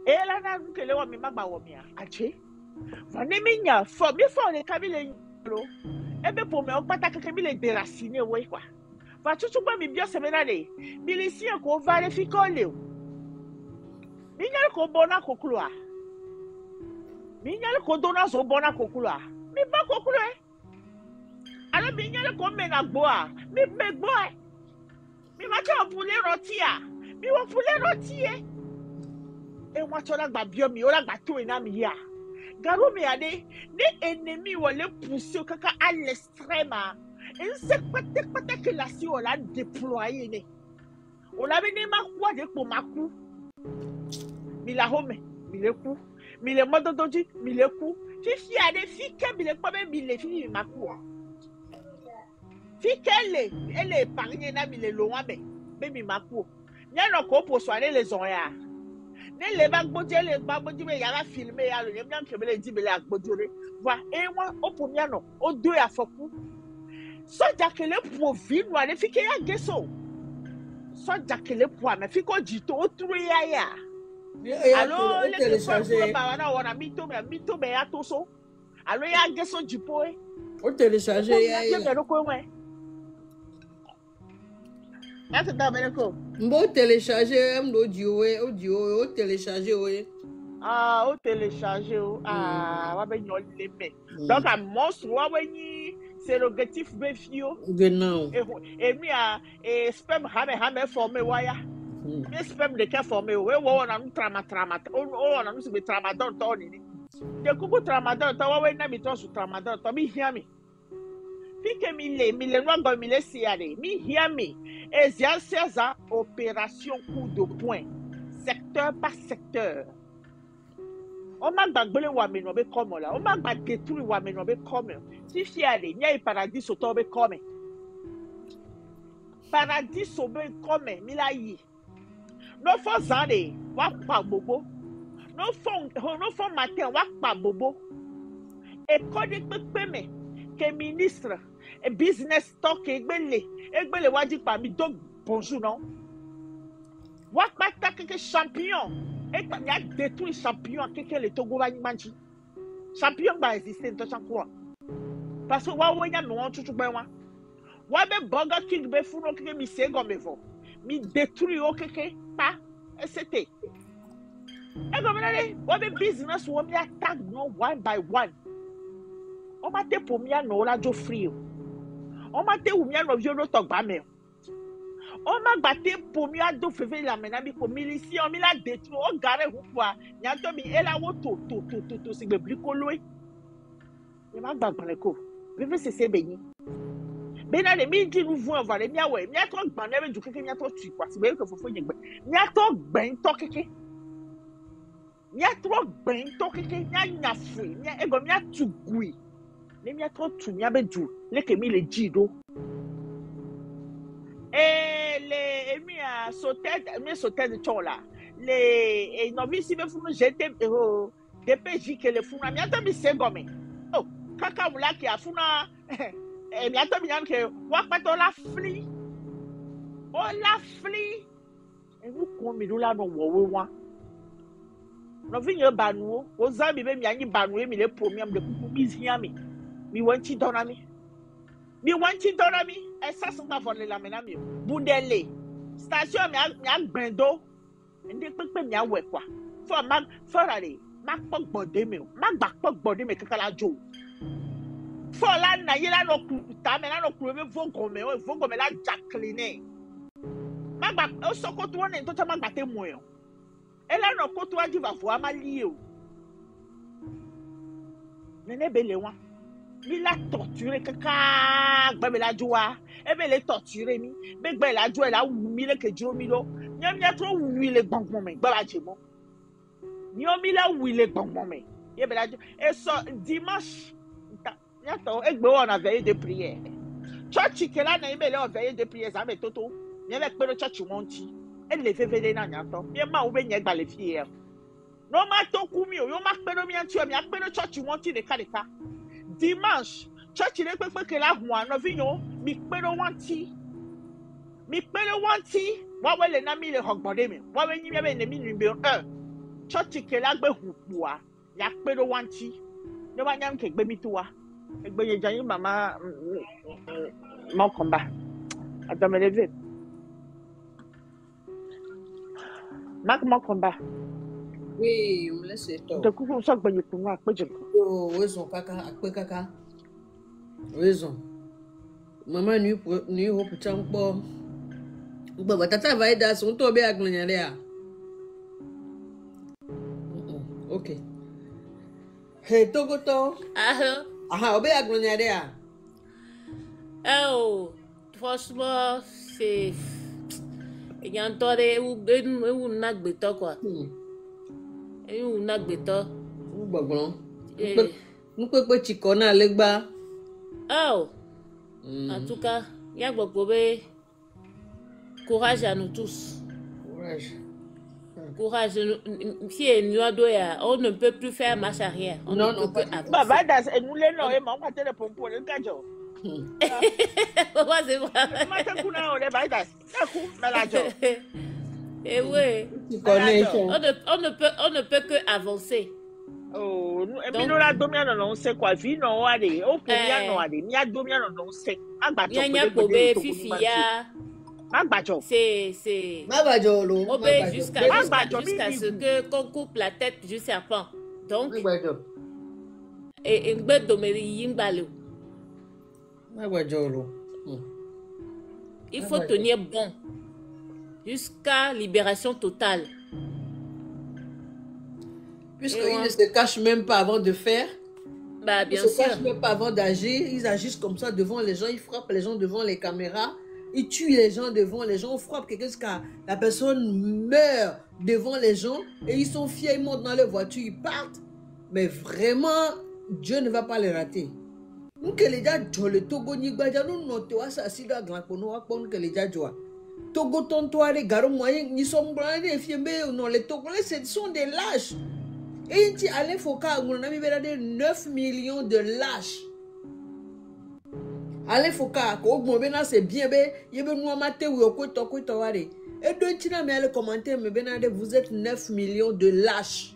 Et là, nous que les hommes m'ont womia. Ache. Vanne minya for me for le kabile lo. Ebe pour me on pas ta kabile déraciner ouais quoi. Va tout pas mi bien semena de. Milisi ko vérifier ko le. Minya ko bona ko kloa. Minyale kodona so bona kokula. Mi ba kokula. Alors minyale ko mena gboa. Mi me gboa. Mi ma cha poulet roti a. Mi wa poulet roti e. E wa chola gba bio mi ora gba to ina mi ya. Garo mi ade ne ennemi wole pousser kaka à l'extrême. Et c'est peut-être que la si on l'a déployé. On avait des marques de pour ma cou. Mi la home, mi le cou. Mi le mode doji, mi le cou. Si a des filles qui mi le pas même mi le filles ma cou. Fille elle est épargnée na mi le loin mais mi ma cou. Nya no ko pour soigner les oreilles. Ne le bag bodi le bag bodi me yala filmer ya le nyam ke me le di me le agbodore. Voilà et moi au premier non, au deux à foku. So jakele pour vivre ou aller fiquer à gesso. So jakele pour mais fico dito autre ya. Alors les télécharger ba na wana mito me ya toso. Alors ya gesso jipo e. O télécharger ya. Là c'est d'Amérique. Mbo télécharger audio o télécharger oui. Ah, au télécharger ah wa be nyol leme. Donc à monstre wa weni sérogatif befio. Genau. Et mi a spam hame formé waya. Mi spam de ka formé we wo na trama. O na nu se be tramadol to ni. De kuku tramadol to wa we na mi to su tramadol to mi hia mi. Pike mi le no go mi le siare. Mi hia mi. Ezia seza opération coup de poing. Secteur par secteur. On m'a gbagbele wa me no be come la. On m'a gba détruire wa me no be come. Si fiale, nya paradis soto be come. Paradis so be come mi la yi. No fo zane wa pa bobo. No fo matin wa pa bobo. E kode pepe me ke ministre e business talk egbele waji pa mi donc bonjour non. Wa pa ta ke champion. Et il y a détruit champion que le Togo va y manger. Champion va exister dans chaque fois. Parce que wa y a non tout ben wa be Burger King be funo que mi se gomme vo. Mi détruit o que pas c'était. Et comme là wa be business wo mi attack no one by one. On m'a té pour mi no la jo free. On m'a té ou mi no vieux no to gba me. On m'a battu pour mieux à deux février la menabi pour milici on m'a détruit on garé ou quoi nyanto mi ela wo to c'est le bricoloé il m'a battu le coup vive c'est béni bena de mi di nous voir va le mia we mia to gban na be du keke mia to tu quoi c'est bien que fofo nyegbe mia to gban to keke mia to gban to keke mia nyafui mia ego mia tu gui le mia to tu mia be du le ke mi le jido et les mi a sauté de chola les novices me font jeter DPJ que les font mi ata mi segome oh kaka wula ki afuna mi ata mi yan ke wa pato la fli et vous comme nous là no wo wa no vinyo banu o zambi be mi anyi banu mi le premium de kuku mi mi wanti donami et ça sont pas volé la menami bundele station mi a gbendo ndi pepe mi a we kwa for ale ma pogbo mi ma gba pogbo de mi kakala jo for la na yela no kuta me na no kuro me vongome la Jacqueline ma gba o sokoto won en to cha ma gba te mo yo e la no koto aji va vo amali o nene bele wa mi la torturé kaka gbe la joie e be le torturé mi be gbe la joie la wu mi le kejo mi lo nyam ya tro wu le gbongbon me gbe la jemo ni o mi la wu le gbongbon me ye be la jo e so dimanche ya to e gbe on a veillé de prière church ke la na e be le on veillé de prière za me toto ni le pe le church monti e le fefele na nyanto mi ma wo be nye gba le fier no ma to ku mi o yo ma pe no mi anti o mi a pe le church monti de kaleka dimanche church le pepe que la hua no vinyo mi pero wanti wa we le na mi le hogbode mi wa we nyime be ne mi nimbe church ke la gbe hupua ya pero wanti no ba nyam ke gbe mi tuwa egbe ye jan mama mo komba adame leve mak mo komba Oui, on me laisse toi. De coup, on sort de pour moi, pas de. Oh, raison, kaka, akpe kaka. Raison. Maman nu ho puchang po. Baba tata vai da son to be aglonyale a. OK. Hey, Togoto. Ah, obe aglonyale a. Oh, franchement, c'est il y a un temps où nagbeto quoi. Où nagbeto. Où baglon. N'pepe chikona legba. Oh. En tout cas, il y a beaucoup de courage à nous tous. Courage. Courage. Si on ne peut plus faire marche arrière. On non, ne non, peut plus avancer. Baba, das, nous les non, et maman, t'es le pompon, le gajo. Pourquoi c'est vrai? Et oui. On ne peut que avancer. Oh, mais nous la domiano non c'est quoi vie non allez au combien non allez ni a domiano non c'est agbajo Yanya kobe fifia agbajo c'est magbajo obé jusqu'à ce que qu'on coupe la tête du serpent donc et ngbe domeri yimbalo magbajo il faut tenir bon jusqu'à libération totale. Puisqu'ils ne se cachent même pas avant de faire. Bah, bien ils ne se cachent même pas avant d'agir. Ils agissent comme ça devant les gens. Ils frappent les gens devant les caméras. Ils tuent les gens devant les gens. On frappe quelqu'un jusqu'à la personne meurt devant les gens. Et ils sont fiers. Ils montent dans leur voiture. Ils partent. Mais vraiment, Dieu ne va pas les rater. Nous que les gens le Togo ni badja nous noté ça si dans grand pour nous que les gens jouent. Togo tontoire garo moyen ni sommes brandés fiembe non les Togolais ce sont des lâches. Et il dit, allez, faut qu'on ait 9 millions de lâches. Allez, faut qu'on ait c'est bien, il y a besoin de mater. Et donc, tu n'as pas commenté, mais vous êtes 9 millions de lâches.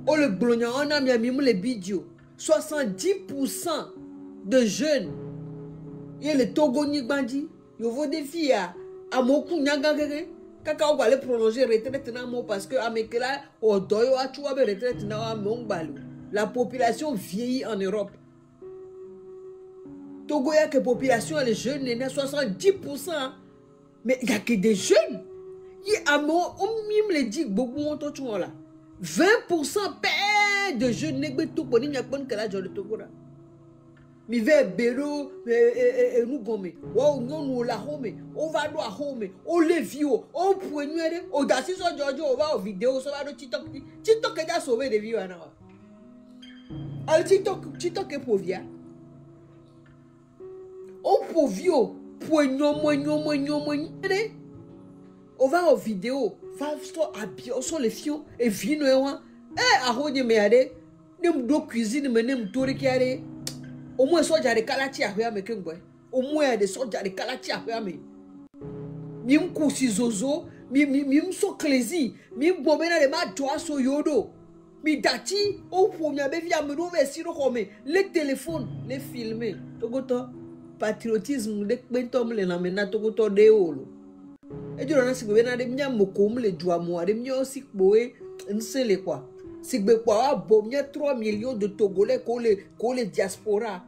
Oh, le blognon, on a mis les vidéos. 70% de jeunes. Il y a les Togoni Bandi. Il y a des filles à Mokou Nyangagere. Kaka on va aller prolonger retraite parce que Amekela au doyo a tué retraite na Mongbalu. La population vieillit en Europe. Togo y a que population les jeunes les 70%. Mais il y a que des jeunes. Il y a on mime les dit beaucoup montant là. 20% de jeunes n'est tout pour n'y a pas que la journée Togo là. Mi ve bero nous gomme wa nous la home on va do home on le vio on poignere o da si so jojo o va o vidéo so va do TikTok da sauver des vies ana al TikTok est pour via on pour vio poignon on va au vidéo va so abio so le fion et vino a honye me ade nem do cuisine me nem tori kiare. Au moins, soja de kalati a rien avec un boy. Au moins, des soja de kalati a rien avec. Mim kousi zozo, mim so klezi, mim bomena de ma joa so yodo. Mi dati, au premier bébé a me nouveau siro comme les téléphones, les filmer. Togoto, patriotisme, les bentom les namena togoto de olo. Et du rana si bébé de mia mokom les joa moi, de mia aussi boé, n'sele quoi. Si vous avez 3 millions de Togolais qu'on les diaspora.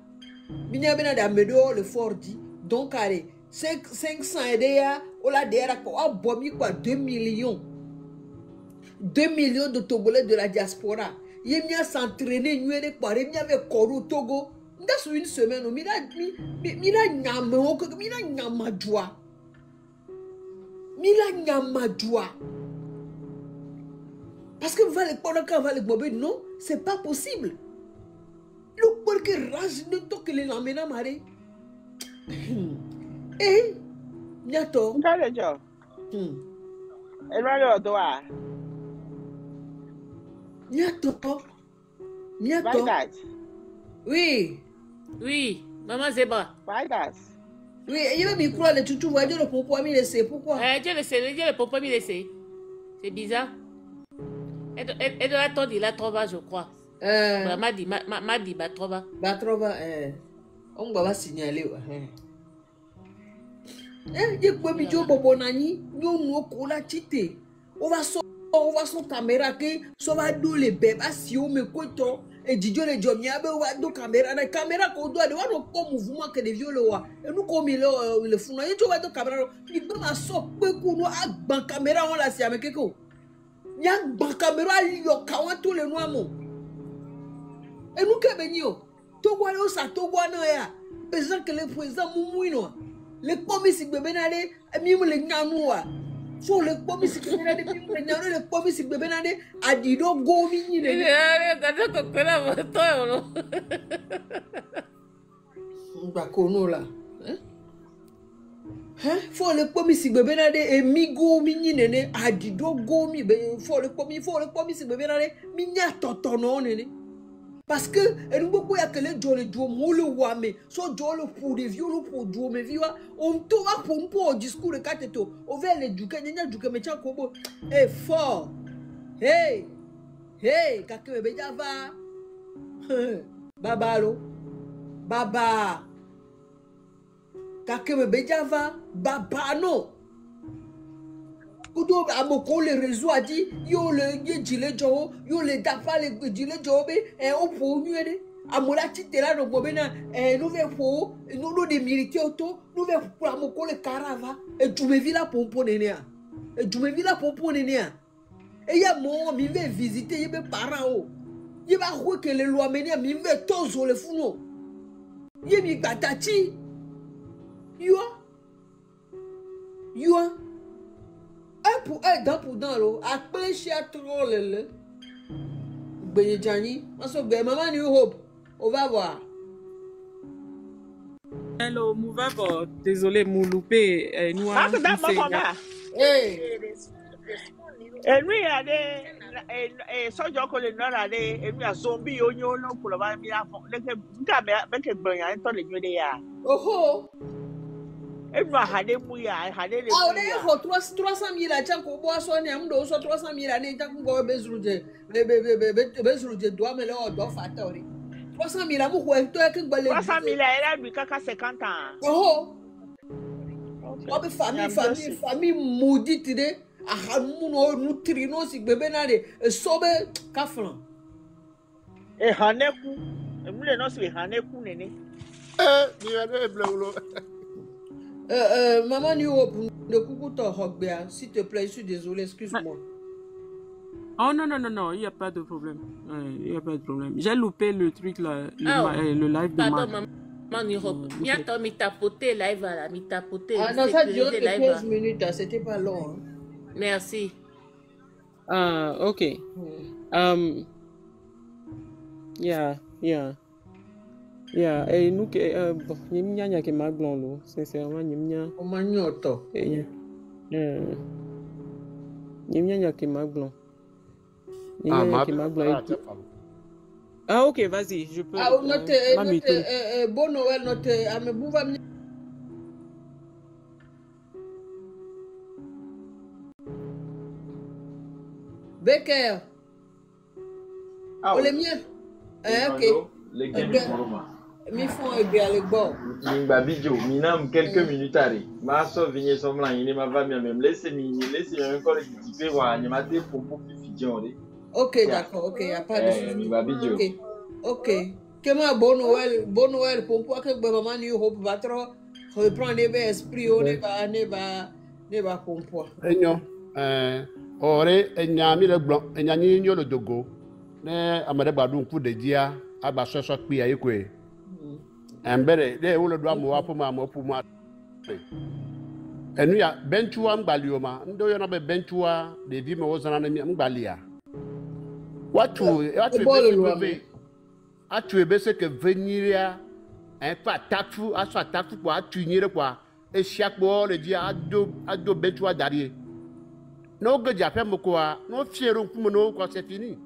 Il y a le fort dit. Donc, 500 aider on l'a dit, 2 millions. 2 millions de Togolais de la diaspora. Il y a s'entraîner, il y a Koro Togo. Dans une semaine, il y a parce que vous allez prendre non, c'est pas possible. Le corps qui rage ne toque les lamena maré. Eh, Niato. Niato. Oui. Oui, maman Zeba. Oui, il y a un micro là, tu vois, Dieu le popo mi laissé. Pourquoi? Dieu le popo mi laissé. C'est bizarre. Elle doit attendre, il a 3 ans, je crois. M'a dit, bah, 3 ans. Bah, 3 ans, on va signaler. Il y a quoi, Mijo Bobonani, nous, nous, on va on voit son caméra que ça va d'où les bébés si on me coûte et Didier les jomia be wa do caméra na caméra ko do de wa no ko mouvement que de viole wa et nous comme le fou no tu va do caméra il peut ma so pe ku no agban caméra on la si avec ko nya agban caméra yo ka wa tout le noir mo et nous que benio to wa lo sa to wa na ya président que le président mumuino le commissi bébé na de mi mo le nyanu wa so le commissi que na de mi mo le nyanu le commissi bébé na de adido go mi ni de gada ko kala moto yo ngba ko no la faut le commissi bébé na de e mi go mi ni nene adido go mi be faut le commissi bébé na de mi nya totono nene parce que et nous beaucoup y a que les jolles mo le wa me so jolles pour des vieux pour do me viwa on to va pour discours de kateto o vers les duke nya duke me tia kobo e fort hey kake me beja va babalo baba kake me beja va baba no kudo amoko le réseau a dit yo le yejile jo yo le dafa le yejile jo be e o po nuede amola titela no bobena nous ve po nous de militer auto nous ve pour amoko le carava et tu me vila pompo nenea et tu me vila pompo nenea et ya mo mi ve visiter yebe parao yeba ko que le loi menia mi ve tozo le funo yebi batati yo pour un pour dans l'eau à pêcher à trop le Benjani on se fait maman New Hope on va voir. Hello Mouvabo, désolé mon loupé nous a et lui a des sojo ko le nora de et lui a zombie onyo no pour ba mi afon le ke nka be ke gbanya to le nyode ya oho et nous a hade mu ya hade le ah on est ho 300,000 a chan ko bo so ni am do so 300,000 a ni ta ko be zuruje be zuruje do me le o do fata ori 300,000 a mu ko to e ke gbale 300,000 a lui kaka 50 ans oho o be famille maudite de ahamuno nutrino si bebe na de sobe kaflan e haneku e mule no si haneku nene mi ade bleulo maman New Hope de coucou ton Rogbea s'il te plaît je suis désolé excuse-moi. Oh non, il y a pas de problème. Il y a pas de problème. J'ai loupé le truc là, le live de Maman New Hope. Bientôt mi tapoter live là, mi tapoter. Ah non, ça dure 15 minutes, c'était pas long. Hein. Merci. Ok. Yeah, et nous que bon, nyimnya ke maglon lo, sincèrement nyimnya. O manyoto. Nyimnya ke maglon. Ah ok, vas-y, je peux. Ah note bon Noël note ame bouva. Becker. Ah, oh, les miens. Ok. Les gains mi font bien le bon. Mimba video, minam quelques minutes arrêt. Ma soeur vient semblant, il m'a pas même laissé encore le petit peu, il m'a dit pour fidjon. Ok, d'accord, ok, y a pas de souci. Mimba video. Ok. Que moi bon Noël pour que maman New Hope va trop reprendre des esprits, on ne va pour moi. Enyo, ore enyami le blanc, enyani nyo le dogo. Ne amade badun coup de dia, aba soso kpi ayi kwe. Mbere de wo le do amoa pour moi. Enu ya benchua mbalioma, ndo yo na be benchua de vi me wozana na mbalia. Watu bebe. Atu ebese ke veniria un pas tafu, aso tafu kwa atu nyire kwa e siakbo le dia ado benchua darie. No ge jape mokwa, no fiero nkumo no kwa c'est fini.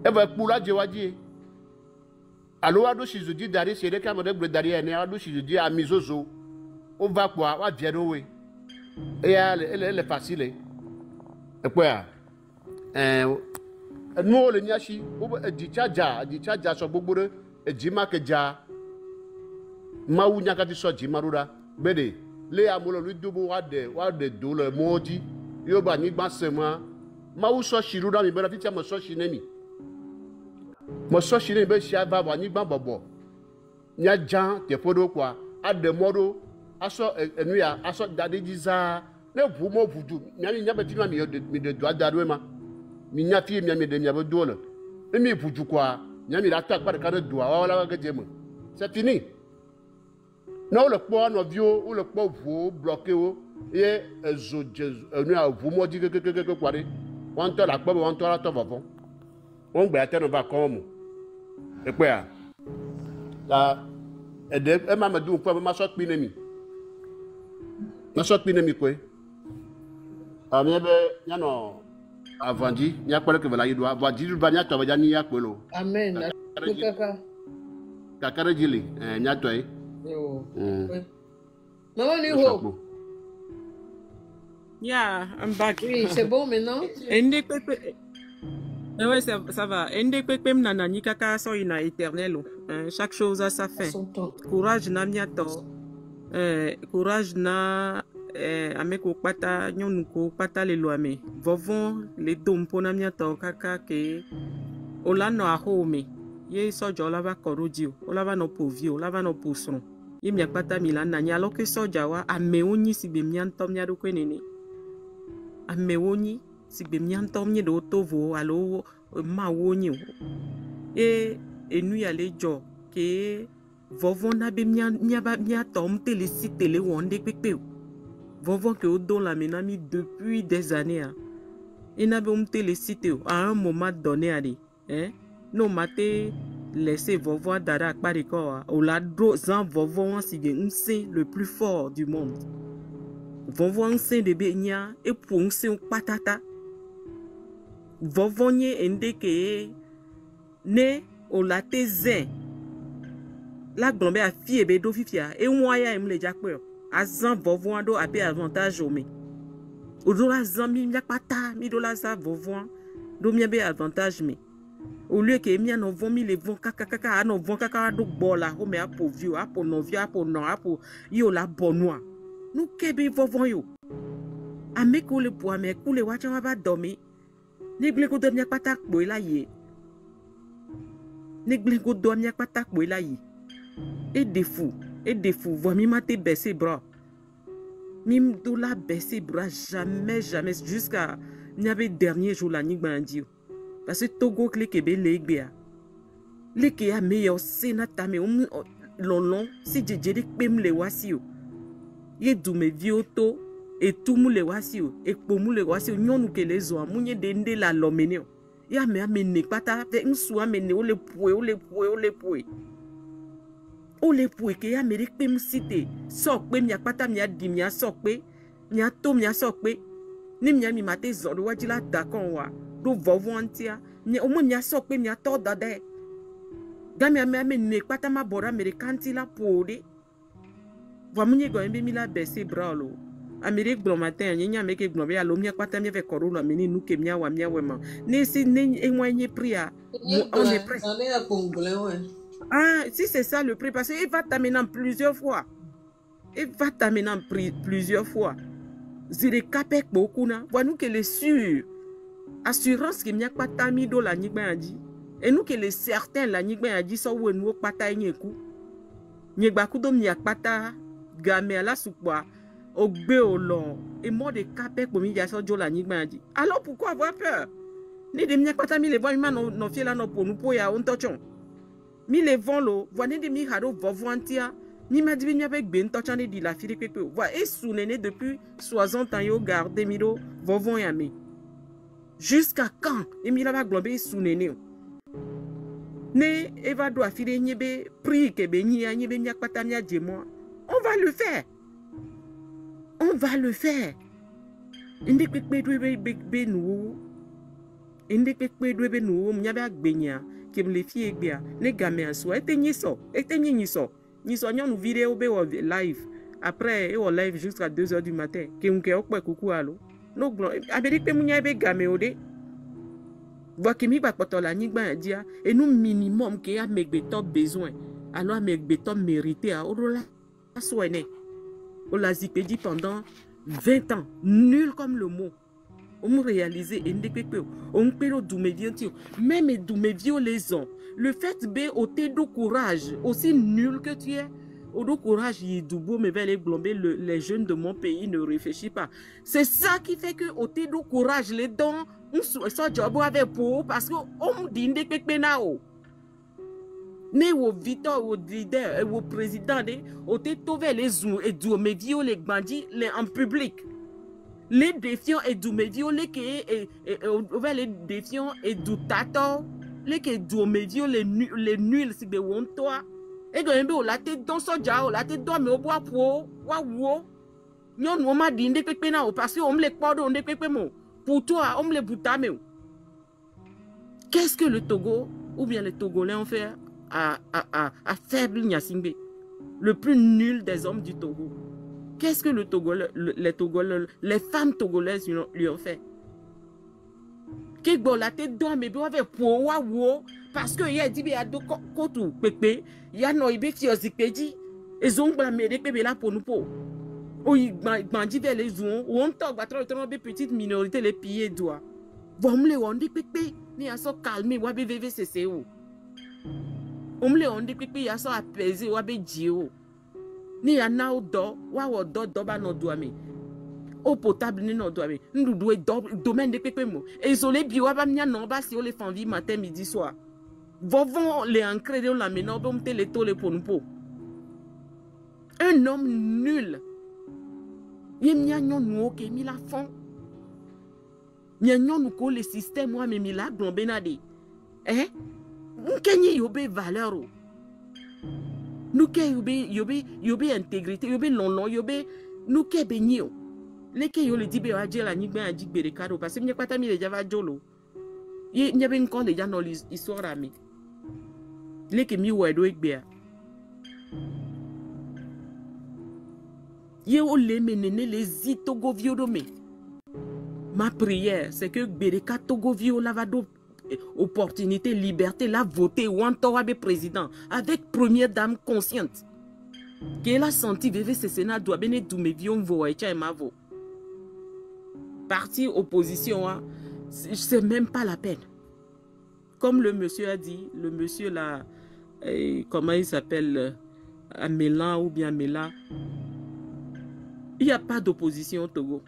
E va pula jewaji. Alo ado shizudi dari sere ka mode gbe dari ene ado shizudi amizozo. O va kwa wa vieno we. E ya le facile. E kwa no le nyashi o di chaja so gbogbore e jima ke ja mawu nyaka ti so jima rura gbede le amolo lu dubu wa de do le moji yo ba ni gba sema ma ou so shiru na mi bela fitia mo so shinemi mo so shinemi be sia ba ba ni gba bobo nya jan te fodo kwa ademodo aso enu ya aso dade jiza ne bu mo budu nya be ti mi de do adaru ma mi nya fi mi de mi be do le mi budu kwa nya mi la ta pa de ka de do wala ga jemo c'est fini non le po no vio ou le po vous bloqué o et zo enu a vous mo di ke kware won to la po won to la to fofo won gbe atenu ba kon mu e pe a la ede e ma du po ma so pin mi na so pin mi ko a mi be nya no avandi nya pere ke la yido avandi du ba nya to ba nya ni ya pelo amen kaka kakara jili nya to e yo maman ni ho. Yeah, I'm back. Oui, c'est bon maintenant. Ouais, ça va. Nanani kaka so ina éternel. Chaque chose a sa fin. Courage na miato. Courage na ameko pata nyonuko pata le loame. Vovon le dompo na miato kaka ke olano a home. Ye so jola va korodio. Olava no povio, olava no pusron. Ye mi pata milana nya alors que so jawa ameoni si be miantom nya do kwenene. Ameoni si be miantom nye do tovo alo ma woni e nu ya le jo ke vovon na be miatom tele si tele wonde pepe vovon ke o don la menami depuis des années et na be tele site à un moment donné ali no mate laisser vovon dara pariko o la dro zan vovon si c'est le plus fort du monde. Vovon se de benya et pour se patata vovonye endeke ne o la teze la glombe a fie be do fifia e moya emle jakpe azan vovon do ape avantage o me o do la zan mi yak pata mi do la za vovon do mi be avantage me au lieu que mi no von mi le von kaka no von kaka do bola o me apo vieux apo no vieux apo no apo yo la bonnois nous kebe vovon yo ameko le po ame ku le wacha wa ba domi Nigle ko domia patak boy la ye. Nigle ko domia patak boy la ye. Et des fous, voix mi mate baissé bras. Mim do la baissé bras jamais jusqu'à n'y avait dernier jour la ni bandio. Parce que Togo kle kebe legbea. Le ke a meilleur sénata me lolon si djedi pem le wasio. Ye du me vioto et tout moule wasio et pour moule wasio nyonu ke les oa munye dende la lomeneo ya me amene pata te nsu amene o le poe ke ya mere pe msite sok pe mia pata mia di mia sok pe mia to mia sok pe ni mia mi mate zo do wajila dakon wa do vovo antia ni o mo mia sok pe mia to dade gami amene pata ma bora amerikanti la pode wa munye go embe mi la bese bralo Amérique blanc matin nyanya meke gno be alo mia kwata mia ve korolo mini nuke mia wa mia wema ne si ne enwanye pria on est prêt. Ah si c'est ça le prix parce qu'il va t'amener plusieurs fois. Zire kapek beaucoup na voit-nous que les sûrs assurance que mia kwata mi do la nyigba adi et nous que les certains la nyigba adi so we nous kwata nyeku nyigba ku do mia kwata game ala supwa Ogbe olon et mort de capek pour mi so jola nyigba di. Alors pourquoi avoir peur? Ni de mi pata mi le vont mi no fiela no pour nous pour ya on tochon. Mi le vont lo, voine de mi haro vovantia. Mi ma di mi avec ben tochon di la fili pepe. Voi et sounene depuis 60 ans yo garde mi do vovon ya mi. Jusqu'à quand? Et mi la va glombe sounene. Ne eva do afile nyebe pri ke be nyi ya nyebe mi pata mi adjemo. On va le faire. On va le faire. Inde kpekpe dwe be nou. Inde kpekpe dwe be nou. Mnyabe akbenya. Kem le fie gbea. Ne game aso. Ete nyiso. Nyiso nyon nou vidéo be ou live. Après, e ou live jusqu'à 2h du matin. Kem ke okwe kuku alo. No glon. Amérique pe mnyabe game ode. Voa kemi bak potola nyigba dia. Et nous minimum ke a megbeto besoin. Alors megbeto mérité a orola. Aswene. On l'a zipédi pendant 20 ans. Nul comme le mot. on réalise on peut même Doumevio les ont. Le fait de ôter de courage, aussi nul que tu es, au courage, il est beau, mais les jeunes de mon pays ne réfléchissent pas. C'est ça qui fait que ôter de courage, les dons, on soit job avec pour parce que on dit des pépenao. Ne au Victor, au leader, au président, au trouvé les zoom et Doumevio les bandits en public. Les défiants et Doumevio les défiants et du tato, les que Doumevio les nuls si de toi. Et que on la tête dans son jao, la tête dans me bois pour waouh. Nyon on m'a dit que pena parce que on me les porte on me pour toi on me les boutame. Qu'est-ce que le Togo ou bien les Togolais ont fait à faible Nyasingbe, le plus nul des hommes du Togo? Qu'est-ce que le Togolais, les femmes togolaises lui ont fait? Que bon la tête dans me bois avec pour waouh. Parce que il y a dit qu'il y a deux côtés, il y a no ibe qui ozikpeji, et ont blâmé des bébés là pour nous pour. Ou ils bandit vers les zones, ou on t'a battu les petites minorités les piller doigts. Bon me les on dit pépé, ni à ça calmer, ou à BVCC ou. On me les on dit pépé, il y a ça apaiser ou à BGO. Ni à na odo, ou odo doba no douame. Eau potable ni no douame. Nous doit domaine de pépé mo. Et ils ont les bio à bamia non bas si on les font vivre matin midi soir. Vont les ancrer dans la ménage, vont te les toler pour nous. Un homme nul. Il y a nous qui mis la fond. Il y a nous le système moi mais la glombenade. Hein? Nous qui yobe valeur. Nous qui yobe intégrité, yobe non yobe nous qui benio. Les qui yo le dit be adje la ni ben adje be recado parce que n'y a pas tami les java jolo. Il y a bien quand les gens dans l'histoire ami. Les qui mi wedo ekbea. Ye o le menene les itogo viodome. Ma prière c'est que Bereka Togo vio lavado opportunité liberté la voter ou antorabe président avec première dame consciente. Qu'elle a senti vivre ce Sénat doit bien être Doumevio voicha et mavo. Parti opposition c'est même pas la peine. Comme le monsieur a dit, le monsieur là, comment il s'appelle, Amélan ou bien Améla, il n'y a pas d'opposition au Togo.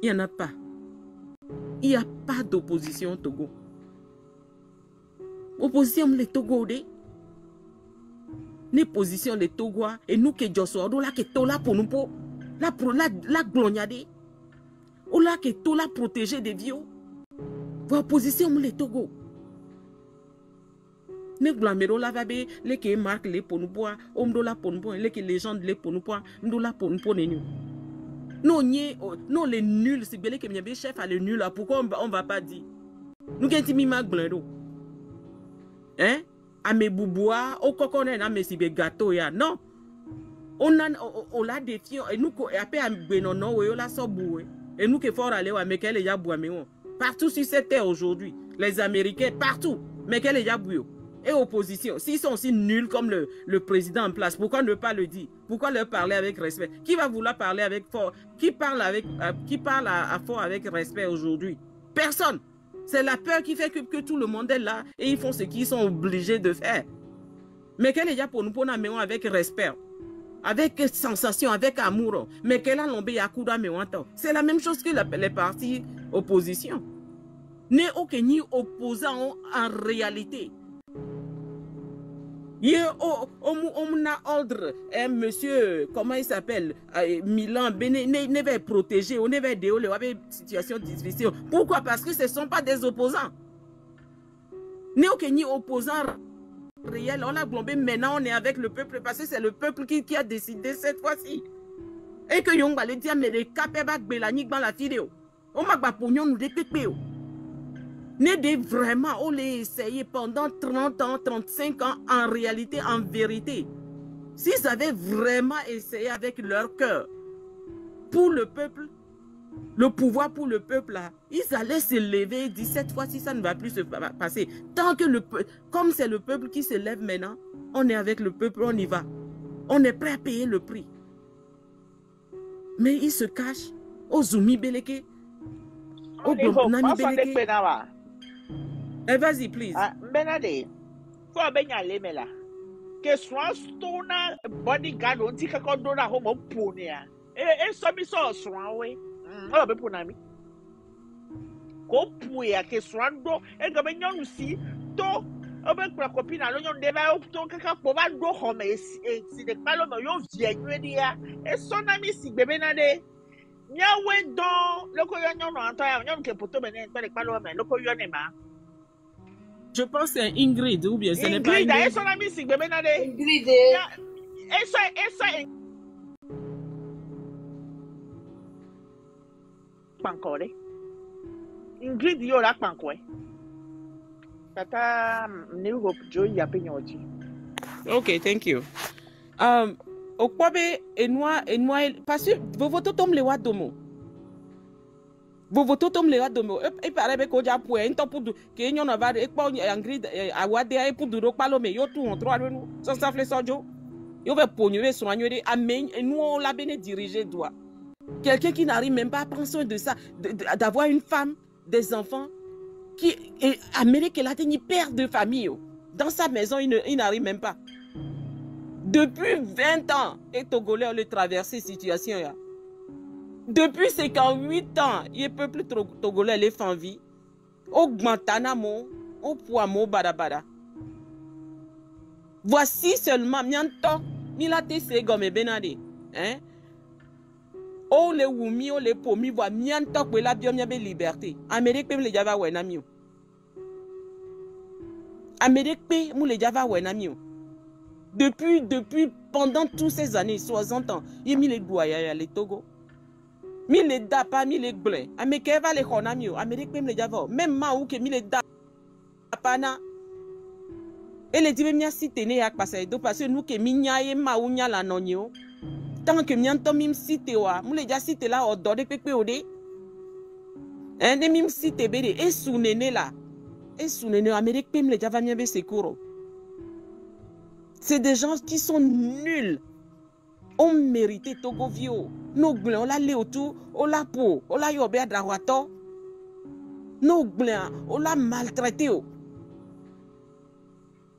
Il n'y en a pas. Il n'y a pas d'opposition au Togo. Opposition les Togo, les positions les Togois, et nous qui sommes là, qui sommes là pour nous, la glognade, ou là qui sommes là protéger des vieux. Opposition les Togo. Ne blâmero la vabe les qui marquent les pour nous boire, la pour nous boire, les qui légendes les pour nous boire, la pour nous boire. Non les nuls, c'est bien que mes chef à les nuls là. Pourquoi on va pas dire? Nous qui mi mag blendo. Hein? À mes boubois, au coconnet na mes sibe gâteau ya. Non. On a des filles et nous après à benono we la soboué. Et nous qui fort aller wa mekele ya boaméon. Partout sur cette terre aujourd'hui, les Américains, partout, mais quel est Yabouyo? Et opposition, s'ils sont aussi nuls comme le président en place, pourquoi ne pas le dire? Pourquoi leur parler avec respect? Qui va vouloir parler avec fort? Qui parle à fort avec respect aujourd'hui? Personne. C'est la peur qui fait que tout le monde est là et ils font ce qu'ils sont obligés de faire. Mais quel est pour nous pour nous avec respect? Avec sensation, avec amour. Mais quel a l'ombé yakuda me wanto? C'est la même chose que les partis opposition. N'est aucun opposant en réalité. On a ordre, monsieur, comment il s'appelle, Milan, ne va protéger, on va aider les situations difficiles. Pourquoi? Parce que ce ne sont pas des opposants. N'est aucun opposant réel. On a glombé, maintenant on est avec le peuple parce que c'est le peuple qui a décidé cette fois-ci. Et que Yong va le dire, mais les capébak belanique dans la vidéo. On m'a pas pour nous dépépé. N'est vraiment, on l'a essayé pendant 30 ans, 35 ans, en réalité, en vérité. S'ils avaient vraiment essayé avec leur cœur, pour le peuple, le pouvoir pour le peuple, là, ils allaient se lever et dire, cette fois-ci, ça ne va plus se passer. Tant que comme c'est le peuple qui se lève maintenant, on est avec le peuple, on y va. On est prêt à payer le prix. Mais ils se cachent. Ozumi Beleke, Oh, Nami Beneke. Vas-y, please. Benade. Faut benya lemela. Que soit stona bodyguard on tika ko dona homo punia. So mi so swan we. O be punami. Ko puya ke swan do e ga benya no si to obe kura copine alo nyon deba to kaka po ba do home si de palo mo yo vie nwedi ya. So na mi si bebe na de. Nya we don loko yo nyon no antaya nyon ke poto bene de palo me loko yo ne ma. Je pense que c'est Ingrid ou bien ce n'est pas Ingrid. Ingrid. Ingrid. Pankore. Ingrid yo la pankwe. Tata New Hope Joe ya penyoji. Okay, thank you. Okwabe enwa parce que vovoto tom le wadomo. Vovoto tom le wadomo. E parebe ko ja pu en topu du ke nyon na va e pa Ingrid awade e pu du ro palo me yo tu on trois nous sans ça fle sojo. Yo ve pognowe soigner amen et nous on l'a bien dirigé doit. Quelqu'un qui n'arrive même pas à prendre soin de ça, d'avoir une femme, des enfants, qui est américain, là, il perd de famille. Dans sa maison, il n'arrive même pas. Depuis 20 ans, et Togolais ont traversé cette situation. Là. Depuis 58 ans, il ne peut plus Togolais les faire vie. Au Guantanamo, au Poimo, Badabada. Voici seulement, Mianto, Milate Segome Benade. Hein? Oh les wumi, oh les pomi, voit Mianto, que la bien be liberté. Amérique, même les Java, ouais, namio. Amérique, mou les Java, ouais, namio. Depuis, pendant toutes ces années, 60 ans, il a mis les doigts, les Togo. Mis les dapa, mis les blés. Amérique, va les honamio. Amérique, même les Java. Même Maou, qui mis les dapa, et les dit, mais si t'es né à passer, parce que nous, qui minya et Maou, nya la nonio. Tant que mianto mim cité wa, mou les déjà cité là, au dode pépé au dé. Hein, ne mim cité bédé, et sous néné là. Et sous néné, Amérique, pim les Java, miabe secours. C'est des gens qui sont nuls. On mérite Togo Vio. Nos blancs, on l'a lé autour, on l'a peau, on l'a yobé à Drawato. Nos blancs, on l'a maltraité.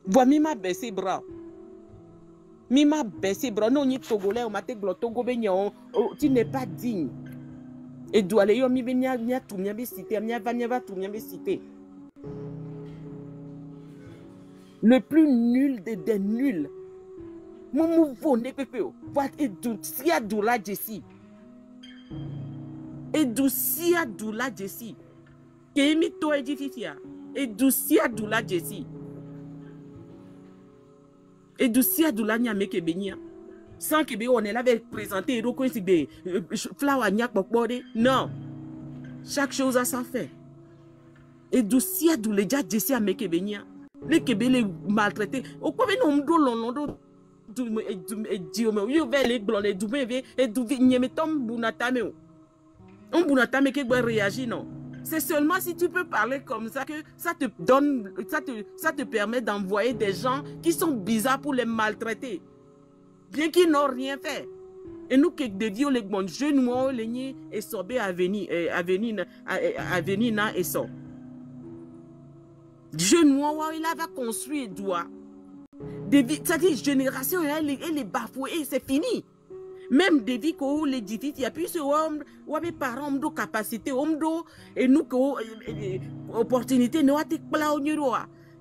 Vois, mima baissé bras. Mima baissé bras. Non, ni Togolais, on m'a dit Togo Benyon. Tu n'es pas digne. Et doit aller, mi venia, mia tout, mia cité, mia va tout, mia cité. Le plus nul des nuls. Mon mouvement n'est pas peu. What est doucia doula Jessie? Et doucia doula Jessie. Kémi to edififia. Et doucia doula Jessie. Et doucia doula nyame kebenia. Sans que on est là avec présenter roko si be flower nyak pokbode. Non. Chaque chose a sa fin. Et doucia doula Jessie a mekebenia. Les Québécois les maltraités. Au quoi nous nous donnons et Dieu me you vais les blancs les douver et douver n'y me tombe bunatame. On bunatame qui doit réagir non. C'est seulement si tu peux parler comme ça que ça te donne ça te permet d'envoyer des gens qui sont bizarres pour les maltraiter. Bien qu'ils n'ont rien fait. Et nous qui devions les bons jeunes moi les nier et sobé à venir na et so. Jeune moi, il va construire doigt. C'est-à-dire, génération, elle est bafouée, c'est fini. Même des vies où l'édifice, il y a plus de hommes, ou des parents, de capacité, et nous, opportunité, nous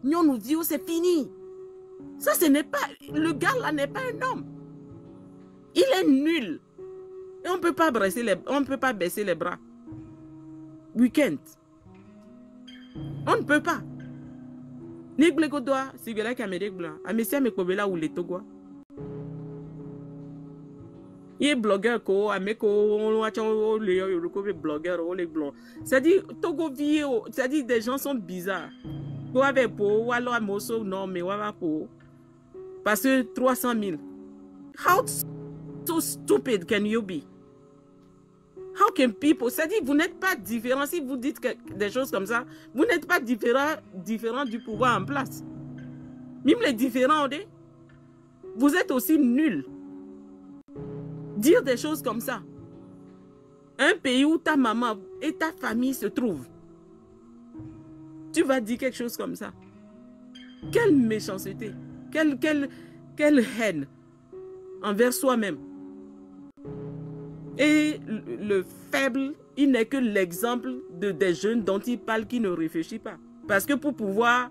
nous disons, c'est fini. Ça, ce n'est pas, le gars là n'est pas un homme. Il est nul. Et on ne peut pas baisser les bras. Week-end. On ne peut pas. Ni blego doa, si gela ki Amérique blanc, amesia me kobela ou le Togo. Il blogueur ko, ameko on wacha o le yo ko blogueur o le blanc. C'est-à-dire Togo vie, c'est-à-dire des gens sont bizarres. Ko ave po walo amoso non mais wa po. Parce que 300 000. How so stupid can you be? How can people... C'est-à-dire, vous n'êtes pas différent. Si vous dites des choses comme ça, vous n'êtes pas différent du pouvoir en place. Même les différents, vous êtes aussi nuls. Dire des choses comme ça. Un pays où ta maman et ta famille se trouvent. Tu vas dire quelque chose comme ça. Quelle méchanceté. Quelle haine envers soi-même. Et le faible, il n'est que l'exemple des jeunes dont il parle qui ne réfléchissent pas. Parce que pour pouvoir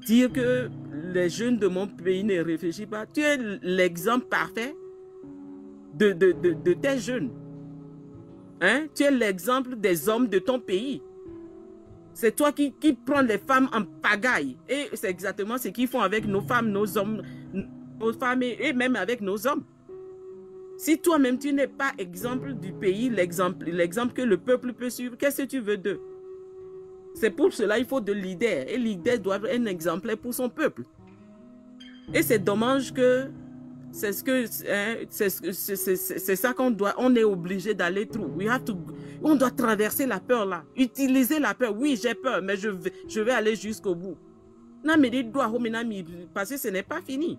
dire que les jeunes de mon pays ne réfléchissent pas, tu es l'exemple parfait de tes jeunes. Tu es l'exemple des hommes de ton pays. C'est toi qui prends les femmes en pagaille. Et c'est exactement ce qu'ils font avec nos femmes, nos hommes, nos femmes et même avec nos hommes. Si toi-même tu n'es pas exemple du pays, l'exemple que le peuple peut suivre, qu'est-ce que tu veux d'eux? C'est pour cela qu'il faut de leaders. Et les leaders doivent être un exemplaire pour son peuple. Et c'est dommage que c'est ça on est obligé d'aller through. On doit traverser la peur là. Utiliser la peur. Oui, j'ai peur, mais je vais aller jusqu'au bout. Non, mais parce que ce n'est pas fini.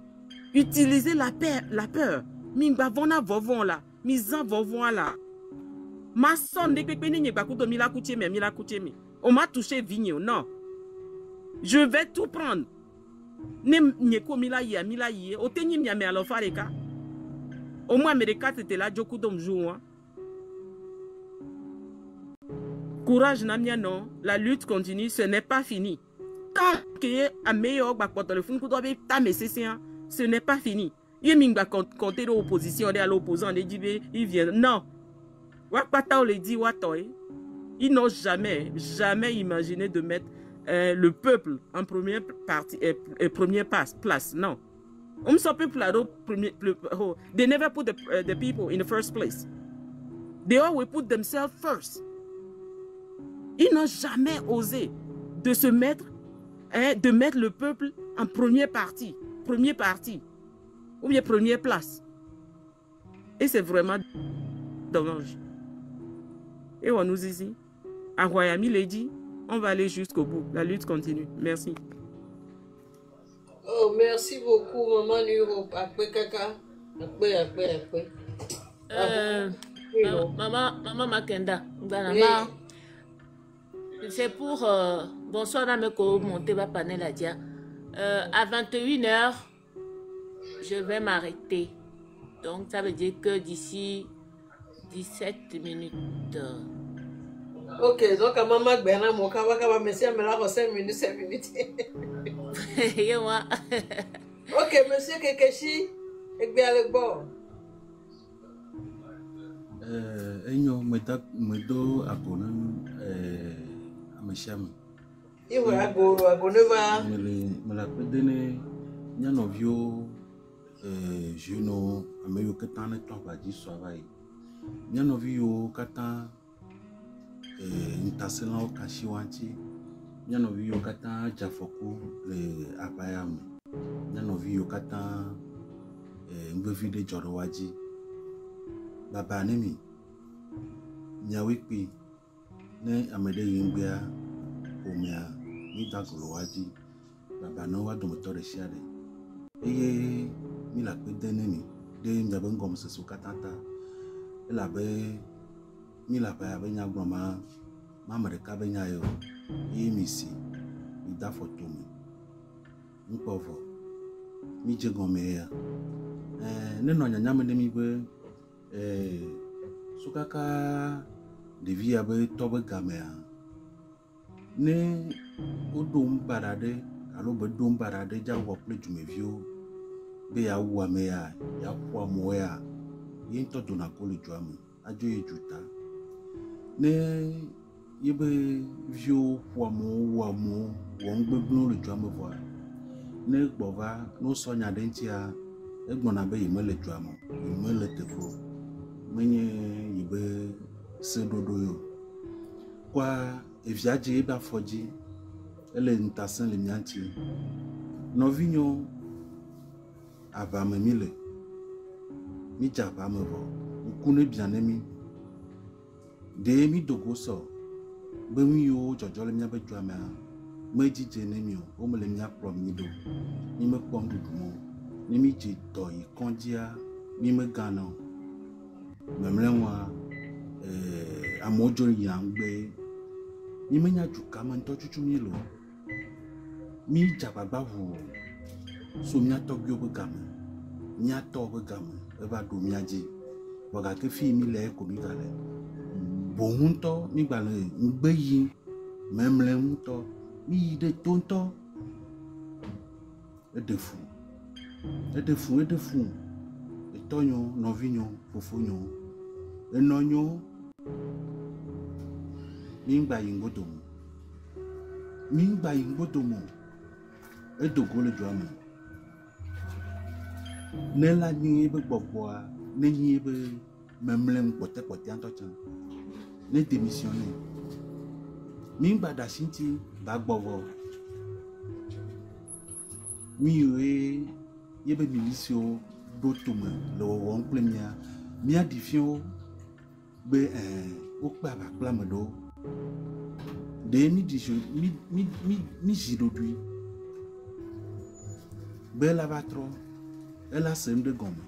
Utiliser la peur. On m'a touché vigno, non. Je vais tout prendre. Au moins, Amerika, c'était là, Djokou Domjou. Courage, Namia, non. La lutte continue, ce n'est pas fini. Tant que ce n'est pas fini. Il va compter l'opposition, à l'opposant, il vient. Non. Ils n'ont jamais imaginé de mettre le peuple en première place. Non. They never put the people in the first place. They always put themselves first. Ils n'ont jamais osé de se mettre, de mettre le peuple en première partie, ou bien première place. Et c'est vraiment dommage. Et on nous ici, à Royami Lady, on va aller jusqu'au bout. La lutte continue. Merci. Oh, merci beaucoup, maman Nuro. Après, caca. Après. Maman Makenda. C'est pour... bonsoir, Nameko, monter ma panel à dia. À 21h, je vais m'arrêter. Donc, ça veut dire que d'ici 17 minutes... Ok, donc à maman Bernard, mon kawaka, monsieur, mais là, 5 minutes. Ok, monsieur Kekeshi, et bien le bord. Enyo, medo abonne, amesham. Il va abonne. Me la pedene, nyanovio, juno, ameyo ketane tomba di soavaille. Nyanovio katan. Ntasela kashiwanti nyanovi yo kata jafoku le apayam nyanovi yo kata mbevi de jorowaji baba nemi nyawikpi ne amede yimbia omia ni dagolowaji baba no wa domotore shiade eye mi la pe denemi de nyabe ngom sesu katata elabe mi la pa benya groma mama de ka benya yo yimisi mi da foto mi npovo mi je gome ya ne no nyanya me de mi be sukaka de via be to be gamea ne odum barade alo be dum barade ja wo ple jumevio be ya wa me ya kwa mo ya yin to dona ko le juamu ajo ejuta ne yebe vio wamo won gbegnu le djame voa ne gbova no sonya dentia egbona be yimele djamo yimele tefo menye yibe sedodo yo kwa eviaje eba foji ele ntasen le mianti novinyo abame mile mi jaba me vo ukune bianemi de mi dogo so be mi yo jojole mi abeju ama me jije ne mi o me le mi apro mi do mi me pom dudu mo ni mi je to ikonjia mi me gana memrenwa amewo dzo yam be mi menya dzuka me ŋutɔ tutu mi lo mi dze agbagba ʋu so mía tɔgbuiwo be game mía tɔwo be game eva ɖo mía dzi vɔ gake fi mi le ko mi va le boŋ ŋutɔ mi gba le ŋugbe yi memle ŋutɔ mi yi ɖe to ŋutɔ eɖe fu etɔ nyo nɔvi nyo fofo nyo enɔ nyo mi ŋgba yi ŋgodomo edogo le dua me ne la nyi ebe gbɔgbɔa ne nyi ebe memle kpɔtɛkpɔtɛa ŋutɔ tsã ne démissionné mi ŋgba ɖe asi ŋuti ba gbɔvɔ mi yiwo yebe miliciwo ɖo tome le wɔwɔm kple mía ɖifiwo be wokpe aʋakple ame ɖewo ɖe mi zi ɖoɖoe be ela va trɔ ela se nu ɖe gɔme